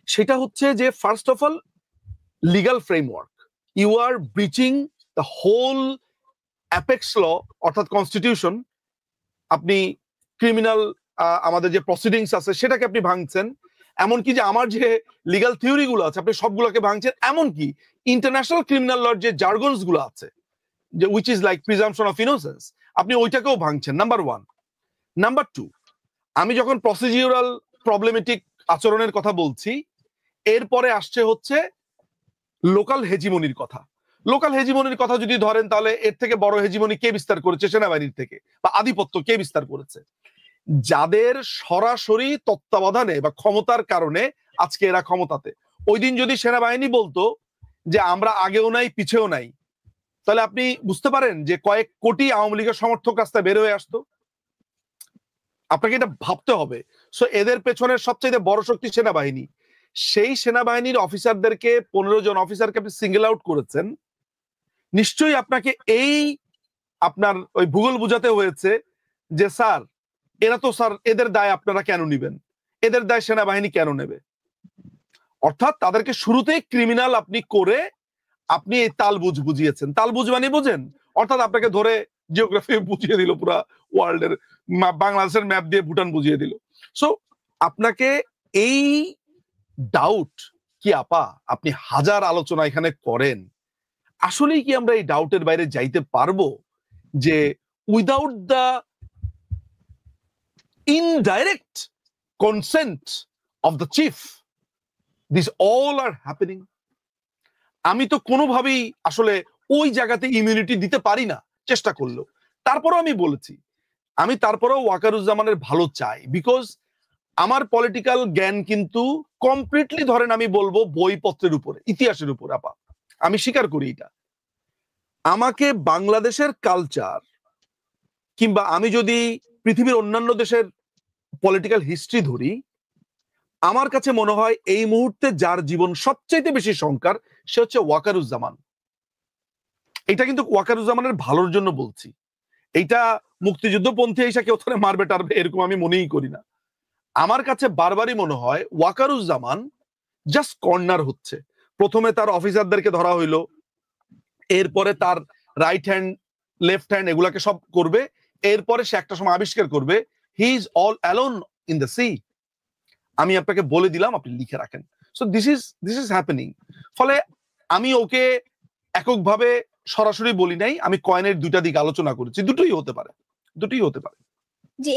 S1: সেটা হচ্ছে যে first of all legal framework. You are breaching the whole apex law অর্থাৎ কনস্টিটিউশন। আপনি ক্রিমিনাল আমাদের যে প্রসিডিংস আছে সেটাকে আপনি ভাঙছেন, এমনকি যে আমার যে লিগাল থিওরি গুলো আছে আপনি সবগুলোকে ভাঙছেন, এমনকি ইন্টারন্যাশনাল ক্রিমিনাল লর যে জার্গনস গুলো আছে, যে which is like presumption of innocence, আপনি ওইটাকেও ভাঙছেন। Number one. নাম্বার টু, আমি যখন প্রসিডিউরাল প্রবলেমেটিক আচরণের কথা বলছি, এরপরে আসছে হচ্ছে লোকাল হেজিমনির কথা। লোকাল হেজিমনির কথা যদি ধরেন, তাহলে এর থেকে বড় হেজিমনি কে বিস্তার করেছে? সেনাবাহিনীর থেকে। বা আধিপত্য কে বিস্তার করেছে? যাদের সরাসরি তত্ত্বাবধানে বা ক্ষমতার কারণে আজকে এরা ক্ষমতাতে। ওই দিন যদি সেনাবাহিনী বলতো যে আমরা আগেও নাই পিছেও নাই, তাহলে আপনি বুঝতে পারেন যে কয়েক কোটি আওয়ামী লীগের সমর্থক রাস্তায় বের হয়ে আসতো। আপনাকে এটা ভাবতে হবে। সো এদের পেছনের সবচেয়ে বড় শক্তি সেনাবাহিনী। সেই সেনাবাহিনীর অফিসারদেরকে 15 জন অফিসারকে আপনি সিঙ্গেল আউট করেছেন, নিশ্চয়ই আপনাকে আপনার ওই ভূগোল বুঝাতে হয়েছে যে স্যার এদের দায় আপনারা কেন নিবেন, এদের দায় সেনাবাহিনী কেন নেবে। অর্থাৎ তাদেরকে শুরুতেই ক্রিমিনাল আপনি করে আপনি এই তালবুঝ বুঝিয়েছেন। তালবুঝ মানে বোঝেন, অর্থাৎ আপনাকে ধরে জিওগ্রাফি বুঝিয়ে দিল, পুরা ওয়ার্ল্ডের বাংলাদেশের ম্যাপ দিয়ে ভুটান বুঝিয়ে দিল। সো আপনাকে এই ডাউট কি আপা, আপনি হাজার আলোচনা এখানে করেন, আসলেই কি আমরা এই ডাউটের বাইরে যাইতে পারবো যে without the indirect consent of the chief this all are happening? আমি তো কোনোভাবেই আসলে ওই জায়গাতে ইমিউনিটি দিতে পারি না চেষ্টা করলেও। তারপরেও আমি বলেছি, আমি তারপরেও ওয়াকারুজ্জামানের ভালো চাই, বিকজ আমার পলিটিক্যাল জ্ঞান কিন্তু কমপ্লিটলি ধরেন আমি বলবো বইপত্রের উপরে, ইতিহাসের উপর। আপা আমি স্বীকার করি এটা। আমাকে বাংলাদেশের কালচার কিংবা আমি যদি পৃথিবীর অন্যান্য দেশের পলিটিক্যাল হিস্ট্রি ধরি, আমার কাছে মনে হয় এই মুহূর্তে যার জীবন সবচাইতে বেশি সংকট সে হচ্ছে ওয়াকারুজ্জামান। এটা কিন্তু ওয়াকারুজ্জামানের ভালোর জন্য বলছি। এইটা মুক্তিযুদ্ধপন্থী এসে কেউ তাহলে মারবে টারবে এরকম আমি মনেই করি না। আমার কাছে বারবারই মনে হয় ওয়াকারুজ্জামান জাস্ট কর্নার হচ্ছে। প্রথমে তার অফিসারদেরকে ধরা হইলো, এরপরে তার রাইট হ্যান্ড লেফট হ্যান্ড এগুলাকে সব করবে, এরপরে সে একটা সময় আবিষ্কার করবে he is all alone in the sea. আমি আপনাকে বলে দিলাম, আপনি লিখে রাখেন। So this is happening. ফলে আমি ওকে এককভাবে সরাসরি বলি নাই, আমি কয়েনের দুইটা দিক আলোচনা করেছি। দুটোই হতে পারে।
S2: যে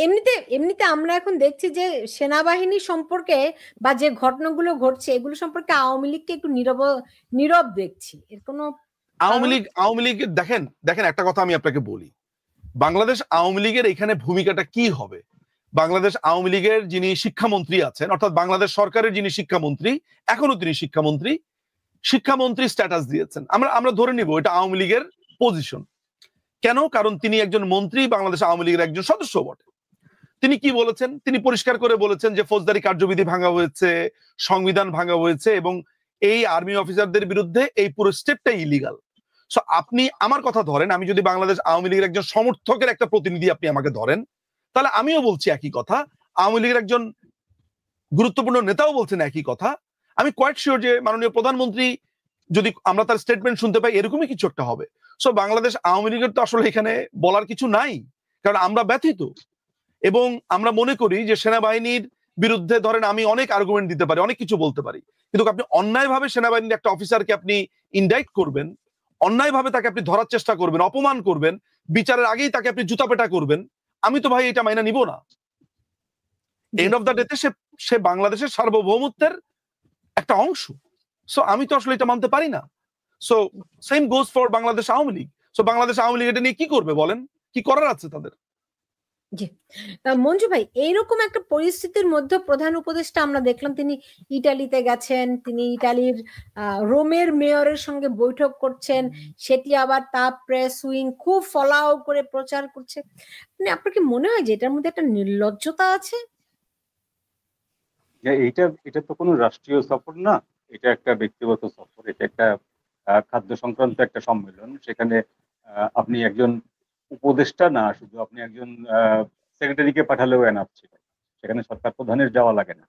S2: এমনিতে আমরা এখন দেখছি যে সেনাবাহিনী সম্পর্কে বা যে ঘটনাগুলো ঘটছে এগুলো সম্পর্কে আওয়ামী লীগকে একটু নীরব দেখছি। এর কোনো
S1: আওয়ামী লীগ দেখেন একটা কথা আমি আপনাকে বলি, বাংলাদেশ আওয়ামী লীগের এখানে ভূমিকাটা কি হবে। বাংলাদেশ আওয়ামী লীগের যিনি শিক্ষামন্ত্রী আছেন, অর্থাৎ বাংলাদেশ সরকারের যিনি শিক্ষামন্ত্রী, এখনো তিনি শিক্ষামন্ত্রী স্ট্যাটাস দিয়েছেন। আমরা ধরে নিব এটা আওয়ামী লীগের পজিশন। কেন? কারণ তিনি একজন মন্ত্রী, বাংলাদেশ আওয়ামী লীগের একজন সদস্য বটে। তিনি কি বলেছেন? তিনি পরিষ্কার করে বলেছেন যে ফৌজদারি কার্যবিধি ভাঙা হয়েছে, সংবিধান ভাঙা হয়েছে এবং এই আর্মি অফিসারদের বিরুদ্ধে এই পুরো স্টেপটাই ইলিগাল। সো আপনি আমার কথা ধরেন, আমি যদি বাংলাদেশ আওয়ামী লীগের একজন সমর্থকের একটা প্রতিনিধি আপনি আমাকে ধরেন, তাহলে আমিও বলছি একই কথা, আওয়ামী লীগের একজন গুরুত্বপূর্ণ নেতাও বলছেন একই কথা। আমি কোয়াইট শিওর যে মাননীয় প্রধানমন্ত্রী যদি আমরা তার স্টেটমেন্ট শুনতে পাই, এরকমই কিছু একটা হবে। সো বাংলাদেশ আওয়ামী লীগের তো আসলে এখানে বলার কিছু নাই, কারণ আমরা ব্যথিত এবং আমরা মনে করি যে সেনাবাহিনীর বিরুদ্ধে ধরেন আমি অনেক আর্গুমেন্ট দিতে পারি, অনেক কিছু বলতে পারি, কিন্তু আপনি অন্যায়ভাবে সেনাবাহিনীর একটা অফিসারকে আপনি ইনডাইক্ট করবেন, অন্যায়ভাবে তাকে আপনি ধরার চেষ্টা করবেন, অপমান করবেন, বিচারের আগেই তাকে আপনি জুতাপেটা করবেন, আমি তো ভাই এটা মাইনা নিব না। এন্ড অফ দ্য ডেতে সে বাংলাদেশের সার্বভৌমত্বের একটা অংশ। সো আমি তো আসলে এটা মানতে পারি না। So same goes for Bangladesh Awami League. So Bangladesh Awami League এটা নিয়ে কি করবে বলেন? কি করার আছে তাদের?
S2: জি। মঞ্জু ভাই, এইরকম একটা পরিস্থিতির মধ্যে প্রধান উপদেষ্টা আমরা দেখলাম তিনি ইটালিতে গেছেন, তিনি ইটালির রোমের মেয়রের সঙ্গে বৈঠক করছেন, সেটি আবার তা প্রেস উইং খুব ফলাও করে প্রচার করছে। মানে আপনার কি মনে হয় যে এটার মধ্যে একটা নির্লজ্জতা আছে?
S3: এটা এটা তো কোনো রাষ্ট্রীয় সফর না, এটা একটা ব্যক্তিগত সফর, এটা একটা খাদ্য সংক্রান্ত একটা সম্মেলন। সেখানে আপনি একজন উপদেষ্টা না, শুধু আপনি একজন সেক্রেটারিকে পাঠালেও এনাফ ছিল, সেখানে সরকার প্রধানের যাওয়া লাগে না।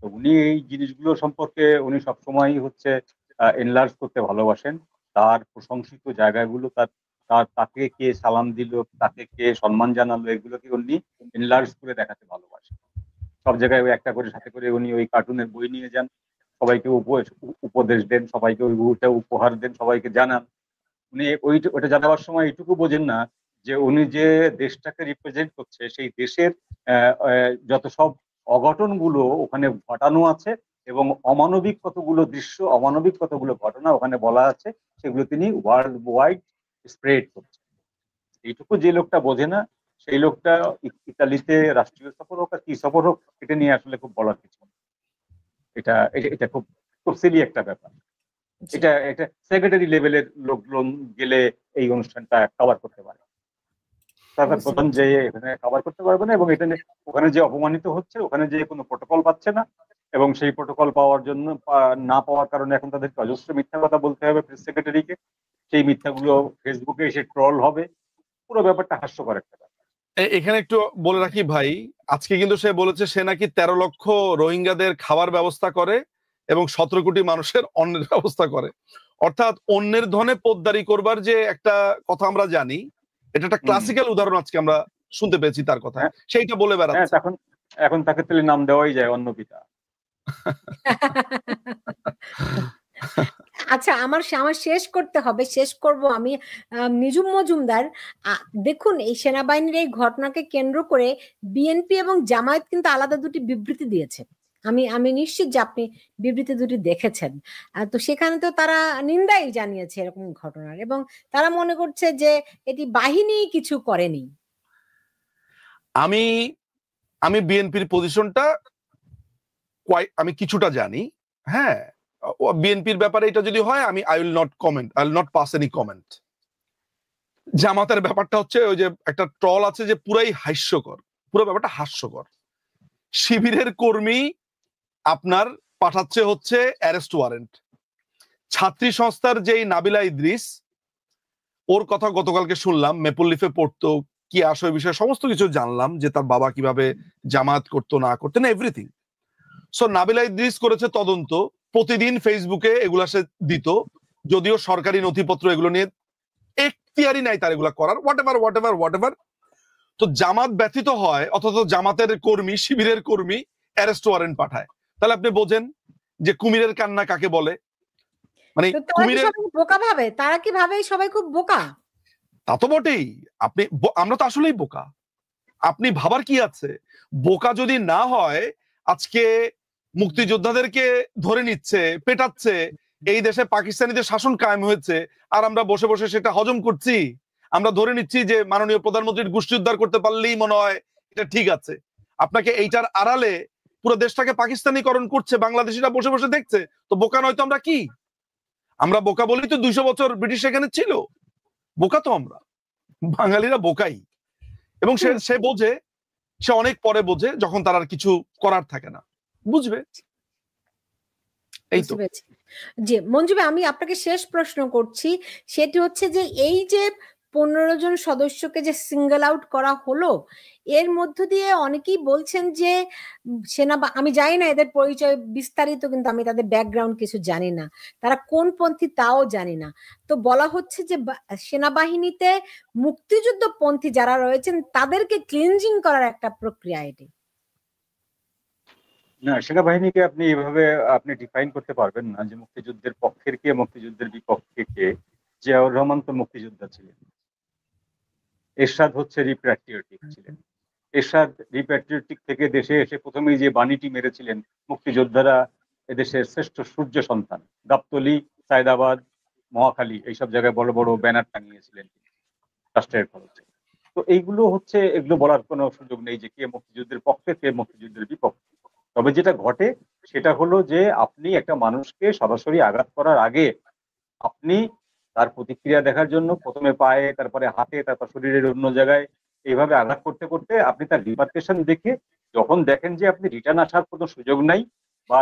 S3: তো উনি এই জিনিসগুলো সম্পর্কে উনি সবসময় হচ্ছে এনলার্জ করতে ভালোবাসেন। তার প্রশংসিত জায়গাগুলো, তার তার তাকে কে সালাম দিল, তাকে কে সম্মান জানালো, এগুলোকে উনি এনলার্জ করে দেখাতে ভালোবাসেন। সব জায়গায় ওই একটা করে সাথে করে উনি ওই কার্টুনের বই নিয়ে যান, সবাইকে উপদেশ দেন, সবাইকে ওই বইটা উপহার দেন, সবাইকে জানান। উনি ওইটা জানাবার সময় এইটুকু বোঝেন না যে উনি যে দেশটাকে রিপ্রেজেন্ট করছে, সেই দেশের যত সব অঘটনগুলো ওখানে ঘটানো আছে এবং অমানবিক কতগুলো দৃশ্য, অমানবিক কতগুলো ঘটনা ওখানে বলা আছে, সেগুলো তিনি ওয়ার্ল্ড ওয়াইড স্প্রেড করছেন। এইটুকু যে লোকটা বোঝে না, সেই লোকটা ইতালিতে রাষ্ট্রীয় সফর হোক আর কি সফর হোক, এটা নিয়ে আসলে খুব বলার কিছু নেই। এটা এটা এটা খুব খুব সিলি একটা ব্যাপার। এটা এটা সেক্রেটারি লেভেলের লোকজন গেলে এই অনুষ্ঠানটা কভার করতে পারে, সরকার প্রধান যে এখানে কভার করতে পারবে না। এবং এটা ওখানে যে অপমানিত হচ্ছে, ওখানে যে কোনো প্রোটোকল পাচ্ছে না, এবং সেই প্রোটোকল পাওয়ার জন্য না পাওয়ার কারণে এখন তাদেরকে অজস্র মিথ্যা কথা বলতে হবে প্রেস সেক্রেটারিকে। সেই মিথ্যাগুলো ফেসবুকে এসে ট্রল হবে। পুরো ব্যাপারটা হাস্যকর একটা ব্যাপার।
S1: এখানে একটু বলে রাখি ভাই, আজকে কিন্তু সে বলেছে সে নাকি 13 লক্ষ রোহিঙ্গাদের খাবার ব্যবস্থা করে এবং 17 কোটি মানুষের অন্নের ব্যবস্থা করে। অর্থাৎ অন্যের ধনে পোদ্দারি করবার যে একটা কথা আমরা জানি, এটা একটা ক্লাসিক্যাল উদাহরণ আজকে আমরা শুনতে পেয়েছি তার কথা, সেইটা বলে বেড়াচ্ছে।
S3: এখন তাকে তাহলে নাম দেওয়াই যায় অন্য পিতা।
S2: আচ্ছা, আমার শেষ করতে হবে, শেষ করব আমি। নিজুম মজুমদার, দেখুন এই সেনাবাহিনীর এই ঘটনাকে কেন্দ্র করে বিএনপি এবং জামায়াত কিন্তু আলাদা দুটি বিবৃতি দিয়েছে। আমি নিশ্চিত যে আপনি বিবৃতি দুটি দেখেছেন। তো সেখানে তো তারা নিন্দাই জানিয়েছে এরকম ঘটনার, এবং তারা মনে করছে যে এটি বাহিনী কিছু করেনি।
S1: আমি আমি বিএনপির পজিশনটা আমি কিছুটা জানি। হ্যাঁ, বিএনপির ব্যাপারে এটা যদি হয়, আমি I will not comment, I will not pass any comment. জামাতের ব্যাপারটা হচ্ছে ওই যে একটা ট্রল আছে যে পুরাই হাস্যকর, পুরো ব্যাপারটা হাস্যকর। শিবিরের কর্মী আপনার পাঠাচ্ছে হচ্ছে অ্যারেস্ট ওয়ারেন্ট। ছাত্রী সংস্থার যেই নাবিলা ইদ্রিস, ওর কথা গতকালকে শুনলাম, মেপল লিফে পড়তো, কি আসলে বিষয়ে সমস্ত কিছু জানলাম, যে তার বাবা কিভাবে জামায়াত করতো না করতেন, এভরিথিং। সো নাবিলা ইদ্রিস করেছে তদন্ত, প্রতিদিন ফেসবুকে এগুলা সে দিত, যদিও সরকারি নথিপত্র এগুলো নিয়ে এখতিয়ারি নাই তার এগুলা করার, হোয়াট এভার। তো জামাত ব্যথিত হয়, অথচ জামাতের কর্মী, শিবিরের কর্মী অ্যারেস্ট ওয়ারেন্ট পাঠায়। তাহলে আপনি বোঝেন যে কুমিরের কান্না কাকে বলে। মানে কুমিরের
S2: বোকা ভাবে, তারা কি ভাবে সবাই খুব বোকা?
S1: তা তো বটেই। আমরা তো আসলেই বোকা। আপনি ভাবার কি আছে? বোকা যদি না হয়, আজকে মুক্তিযোদ্ধাদেরকে ধরে নিচ্ছে, পেটাচ্ছে, এই দেশে পাকিস্তানিদের শাসন কায়েম হয়েছে, আর আমরা বসে বসে সেটা হজম করছি। আমরা ধরে নিচ্ছি যে মাননীয় প্রধানমন্ত্রীর গোষ্ঠী উদ্ধার করতে পারলেই মনে হয় এটা ঠিক আছে। আপনাকে এইটার আড়ালে পুরো দেশটাকে পাকিস্তানিকরণ করছে, বাংলাদেশিরা বসে বসে দেখছে। তো বোকা নয়তো আমরা কি? আমরা বোকা বলেই তো 200 বছর ব্রিটিশ এখানে ছিল। বোকা তো আমরা, বাঙালিরা বোকাই। এবং সে বোঝে, সে অনেক পরে বোঝে, যখন তার আর কিছু করার থাকে না, বুঝবে। এই তো।
S2: জি মঞ্জু ভাই, আমি আপনাকে শেষ প্রশ্ন করছি, সেটি হচ্ছে যে এই যে 15 জন সদস্যকে যে সিঙ্গেল আউট করা হলো, এর মধ্য দিয়ে অনেকেই বলছেন যে আমি জানি না এদের পরিচয় বিস্তারিত, কিন্তু আমি তাদের ব্যাকগ্রাউন্ড কিছু জানি না, তারা কোন পন্থী তাও জানি না। তো বলা হচ্ছে যে সেনাবাহিনীতে মুক্তিযুদ্ধ পন্থী যারা রয়েছেন তাদেরকে ক্লিনজিং করার একটা প্রক্রিয়া এটি।
S3: না, সেনাবাহিনীকে আপনি এভাবে আপনি ডিফাইন করতে পারবেন না যে মুক্তিযুদ্ধের পক্ষের কে, মুক্তিযুদ্ধের বিপক্ষে কে। জিয়াউর রহমান তো মুক্তিযোদ্ধা ছিলেন, এরশাদ হচ্ছে রিপ্যাট্রিয়টিক ছিলেন। এরশাদ রিপ্যাট্রিয়টিক থেকে দেশে এসে প্রথমেই যে বাণীটি মেরেছিলেন, মুক্তিযোদ্ধারা এদেশের শ্রেষ্ঠ সূর্য সন্তান, গাবতলী, সায়দাবাদ, মহাখালী এইসব জায়গায় বড় বড় ব্যানার টাঙিয়েছিলেন রাষ্ট্রের খরচে। তো এইগুলো হচ্ছে, এগুলো বলার কোনো সুযোগ নেই যে কে মুক্তিযুদ্ধের পক্ষে কে মুক্তিযুদ্ধের বিপক্ষে। তবে যেটা ঘটে সেটা হলো যে আপনি একটা মানুষকে সরাসরি আঘাত করার আগে আপনি তার প্রতিক্রিয়া দেখার জন্য প্রথমে পায়ে, তারপরে হাতে, তারপর শরীরের অন্য জায়গায় এইভাবে আঘাত করতে করতে আপনি তার রিপারকেশন দেখে যখন দেখেন যে আপনি রিটার্ন আসার কোনো সুযোগ নাই বা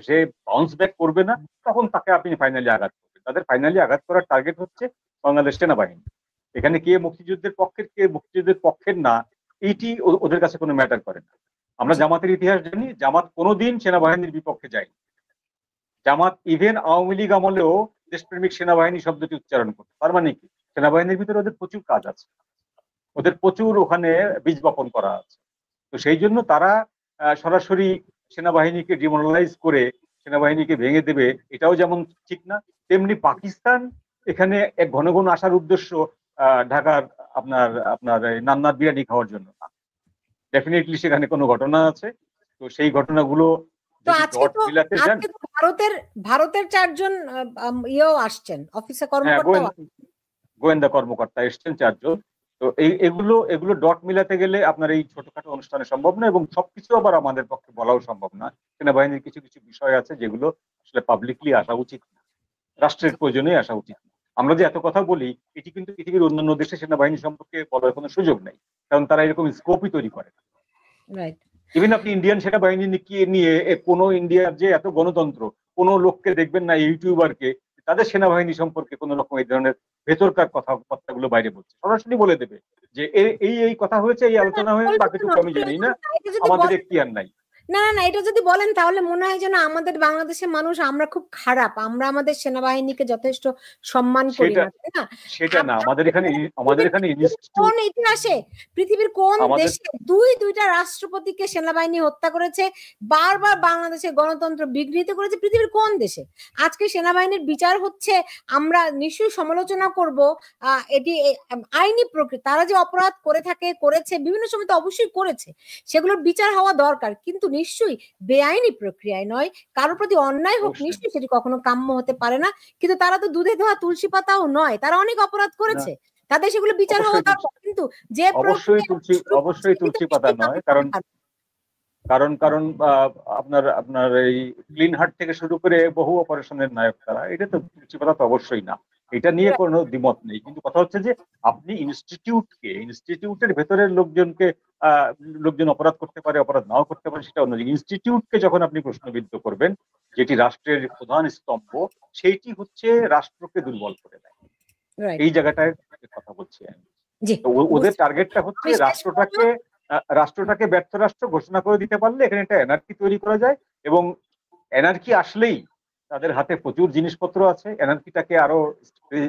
S3: সে বাউন্স ব্যাক করবে না, তখন তাকে আপনি ফাইনালি আঘাত করবেন। তাদের ফাইনালি আঘাত করার টার্গেট হচ্ছে বাংলাদেশ সেনাবাহিনী। এখানে কে মুক্তিযুদ্ধের পক্ষের কে মুক্তিযুদ্ধের পক্ষের না, এইটি ওদের কাছে কোনো ম্যাটার করে না। আমরা জামাতের ইতিহাস জানি, জামাত কোনোদিন সেনাবাহিনীর বিপক্ষে যায়নি। জামাত ইভেন আওয়ামী লীগ আমলেও দেশপ্রেমিক সেনাবাহিনী শব্দটি উচ্চারণ করতো। তার মানে কি, সেনাবাহিনীর ভিতরে ওদের প্রচুর কাজ আছে, ওদের প্রচুর ওখানে বীজ বপন করা আছে। তো সেই জন্য তারা সরাসরি সেনাবাহিনীকে ডিমোরালাইজ করে সেনাবাহিনীকে ভেঙে দেবে, এটাও যেমন ঠিক না, তেমনি পাকিস্তান এখানে এক ঘন ঘন আসার উদ্দেশ্য ঢাকার আপনার আপনার নান্নার বিরিয়ানি খাওয়ার জন্য না। ডেফিনেটলি সেখানে কোনো ঘটনা আছে। তো সেই ঘটনাগুলো
S2: তো আজকে তো ভারতের 4 জন ইয়েও আসছেন, অফিসার কর্মকর্তা,
S3: গোয়েন্দা কর্মকর্তা এসছেন 4 জন। তো এগুলো ডট মিলাতে গেলে আপনার এই ছোটখাটো অনুষ্ঠানে সম্ভব না, এবং সবকিছু আবার আমাদের পক্ষে বলাও সম্ভব না। সেনাবাহিনীর কিছু কিছু বিষয় আছে যেগুলো আসলে পাবলিকলি আসা উচিত না, রাষ্ট্রের প্রয়োজনে আসা উচিত না। আমরা যে এত কথা বলি, এটি কিন্তু পৃথিবীর অন্যান্য দেশে সেনাবাহিনী সম্পর্কে বলার কোনো সুযোগ নেই, কারণ তারা এরকম স্কোপই তৈরি করে না। ইভেন আপনি ইন্ডিয়ান সেনাবাহিনী নিয়ে কোনো ইন্ডিয়ার যে এত গণতন্ত্র, কোনো লোককে দেখবেন না, ইউটিউবারকে তাদের সেনাবাহিনী সম্পর্কে কোনো রকম এই ধরনের ভেতরকার কথাগুলো বাইরে বলছে, সরাসরি বলে দেবে যে এই কথা হয়েছে, এই আলোচনা হয়েছে, বাকিটুকু আমি জানি না, আমাদের এখতিয়ার নাই।
S2: না, এটা যদি বলেন তাহলে মনে হয় যেন আমাদের বাংলাদেশের মানুষ আমরা খুব খারাপ, আমরা আমাদের সেনাবাহিনীকে যথেষ্ট সম্মান করি না, তাই না?
S3: সেটা না, আমাদের এখানে
S2: কোন ইতিহাসে পৃথিবীর কোন দেশে দুইটা রাষ্ট্রপতিকে সেনাবাহিনী হত্যা করেছে, বারবার বাংলাদেশের গণতন্ত্র বিঘ্নিত করেছে, পৃথিবীর কোন দেশে? আজকে সেনাবাহিনীর বিচার হচ্ছে, আমরা নিশ্চয়ই সমালোচনা করব, এটি আইনি প্রক্রিয়া, তারা যে অপরাধ করেছে বিভিন্ন সময় তো অবশ্যই করেছে, সেগুলোর বিচার হওয়া দরকার, কিন্তু নিশ্চয়ই বেআইনি প্রক্রিয়ায় নয়। কারোর প্রতি অন্যায় হোক, নিশ্চয়ই সেটি কখনো কাম্য হতে পারে না, কিন্তু তারা তো দুধে ধোয়া তুলসী পাতাও নয়, তারা অনেক অপরাধ করেছে, তাদের সেগুলো বিচার হওয়া দরকার। কিন্তু যে
S3: অবশ্যই তুলসী পাতা নয়, কারণ আপনার এই ক্লিন হার্ট থেকে শুরু করে বহু অপারেশনের নায়ক তারা, এটা তো তুলসী পাতা তো অবশ্যই না, এটা নিয়ে কোনো দ্বিমত নেই। কিন্তু কথা হচ্ছে যে আপনি ইনস্টিটিউটের ভেতরের লোকজন অপরাধ করতে পারে, অপরাধ নাও করতে পারে, সেটা অন্য। ইনস্টিটিউটকে যখন আপনি প্রশ্নবিদ্ধ করবেন, যেটি রাষ্ট্রের প্রধান স্তম্ভ, সেইটি হচ্ছে রাষ্ট্রকে দুর্বল করে দেয়। এই জায়গাটায় কথা বলছি আমি। ওদের টার্গেটটা হচ্ছে রাষ্ট্রটাকে ব্যর্থ রাষ্ট্র ঘোষণা করে দিতে পারলে এখানে একটা এনার্কি তৈরি করা যায়, এবং এনার্কি আসলেই তাদের হাতে প্রচুর জিনিসপত্র আছে, এনার্কিটাকে আরো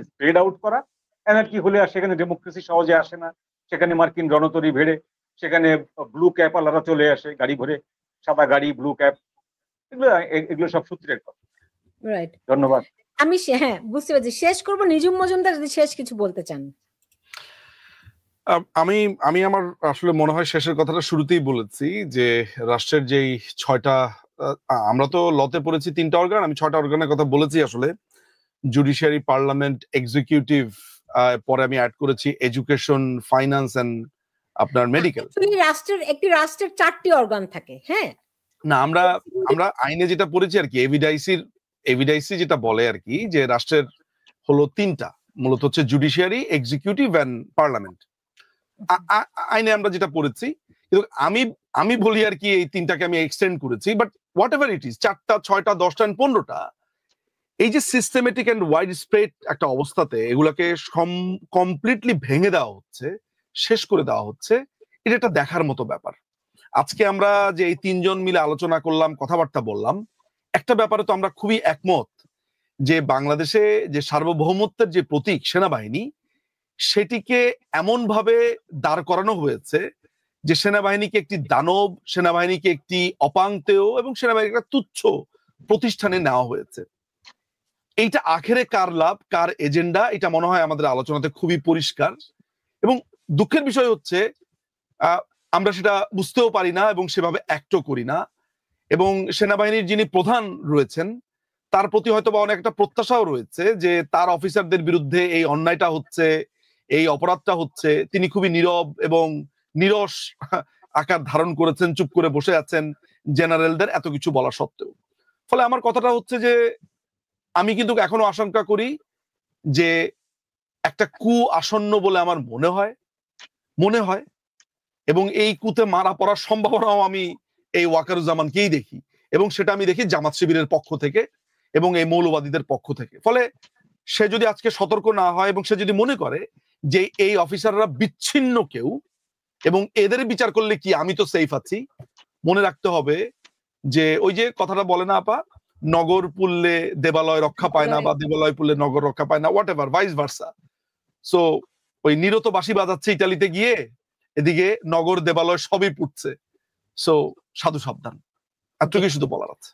S3: স্প্রেড আউট করা। এনার্কি হলে আর সেখানে ডেমোক্রেসি সহজে আসে না, সেখানে মার্কিন রণতরী ভেড়ে, সেখানে ব্লু ক্যাপ আলাদা চলে আসে গাড়ি ভরে, সাদা গাড়ি, ব্লু ক্যাপ, এগুলো সব সূত্রের কথা। ধন্যবাদ।
S2: আমি বুঝতে পারছি, শেষ করবো। নিজুম মজুমদার যদি শেষ কিছু বলতে চান।
S1: আমি আমার আসলে মনে হয় শেষের কথাটা শুরুতেই বলেছি, যে রাষ্ট্রের যেই 6টা, আমরা তো লতে পড়েছি 3টা অর্গান, আমি 6টা অর্গানের কথা বলেছি আসলে, জুডিশিয়ারি, পার্লামেন্ট, এক্সিকিউটিভ, পরে আমি অ্যাড করেছি এডুকেশন, ফাইন্যান্স এন্ড আপনার মেডিকেল।
S2: একটি রাষ্ট্রের 4টি অর্গান থাকে। হ্যাঁ,
S1: না, আমরা আইনে যেটা পড়েছি আর কি, এভিডাইসি যেটা বলে আর কি, যে রাষ্ট্রের হলো 3টা, মূলত হচ্ছে জুডিশিয়ারি, এক্সিকিউটিভ এন্ড পার্লামেন্ট। আইনে আমরা যেটা পড়েছি, কিন্তু আমি বলি আর কি, এই 3টাকে আমি এক্সটেন্ড করেছি, but what ever it is, 4টা, 6টা, 10টা, 15টা, এই যে সিস্টেমেটিক এন্ড ওয়াইড স্প্রেড একটা অবস্থাতে এগুলাকে কমপ্লিটলি ভেঙে দেওয়া হচ্ছে, শেষ করে দেওয়া হচ্ছে, এটা একটা দেখার মতো ব্যাপার। আজকে আমরা যে এই 3 জন মিলে আলোচনা করলাম, কথাবার্তা বললাম, একটা ব্যাপারে তো আমরা খুবই একমত, যে বাংলাদেশে যে সার্বভৌমত্বের যে প্রতীক সেনাবাহিনী, সেটিকে এমন ভাবে দাঁড় করানো হয়েছে যে সেনাবাহিনীকে একটি দানব, সেনাবাহিনীকে একটি অপাংতেয় এবং সেনাবাহিনীকে একটা তুচ্ছ প্রতিষ্ঠানে নেওয়া হয়েছে। এইটা আখেরে কার লাভ, কার এজেন্ডা, এটা মনে হয় আমাদের আলোচনাতে খুবই পরিষ্কার। এবং দুঃখের বিষয় হচ্ছে আমরা সেটা বুঝতেও পারি না এবং সেভাবে অ্যাক্টও করি না। এবং সেনাবাহিনীর যিনি প্রধান রয়েছেন, তার প্রতি হয়তো বা অনেক একটা প্রত্যাশাও রয়েছে যে তার অফিসারদের বিরুদ্ধে এই অন্যায়টা হচ্ছে, এই অপরাধটা হচ্ছে তিনি খুবই নীরব এবং নিরস আকার ধারণ করেছেন, চুপ করে বসে আছেন জেনারেলদের এত কিছু বলা সত্ত্বেও। ফলে আমার কথাটা হচ্ছে যে আমি কিন্তু এখনো আশঙ্কা করি যে একটা কু আসন্ন বলে আমার মনে হয় এবং এই কুতে মারা পড়ার সম্ভাবনাও আমি এই ওয়াকারুজ্জামানকেই দেখি, এবং সেটা আমি দেখি জামাত শিবিরের পক্ষ থেকে এবং এই মৌলবাদীদের পক্ষ থেকে। ফলে সে যদি আজকে সতর্ক না হয় এবং সে যদি মনে করে যে এই অফিসাররা বিচ্ছিন্ন কেউ এবং এদের বিচার করলে কি আমি তো সেফ আছি, মনে রাখতে হবে যে ওই যে কথাটা বলে না আপা, নগর পুললে দেবালয় রক্ষা পায় না, বা দেবালয় পুললে নগর রক্ষা পায় না, what ever, vice versa. So ওই নিরত বাঁশি বাজাচ্ছে ইটালিতে গিয়ে, এদিকে নগর দেবালয় সবই পুড়ছে। সো সাধু সাবধান, এতটুকুই শুধু বলার আছে।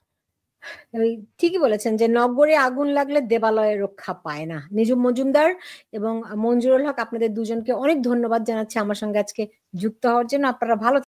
S2: ঠিকই বলেছেন যে নগরে আগুন লাগলে দেবালয়ে রক্ষা পায় না। নিজুম মজুমদার এবং মঞ্জুরুল হক, আপনাদের দুজনকে অনেক ধন্যবাদ জানাচ্ছি আমার সঙ্গে আজকে যুক্ত হওয়ার জন্য। আপনারা ভালো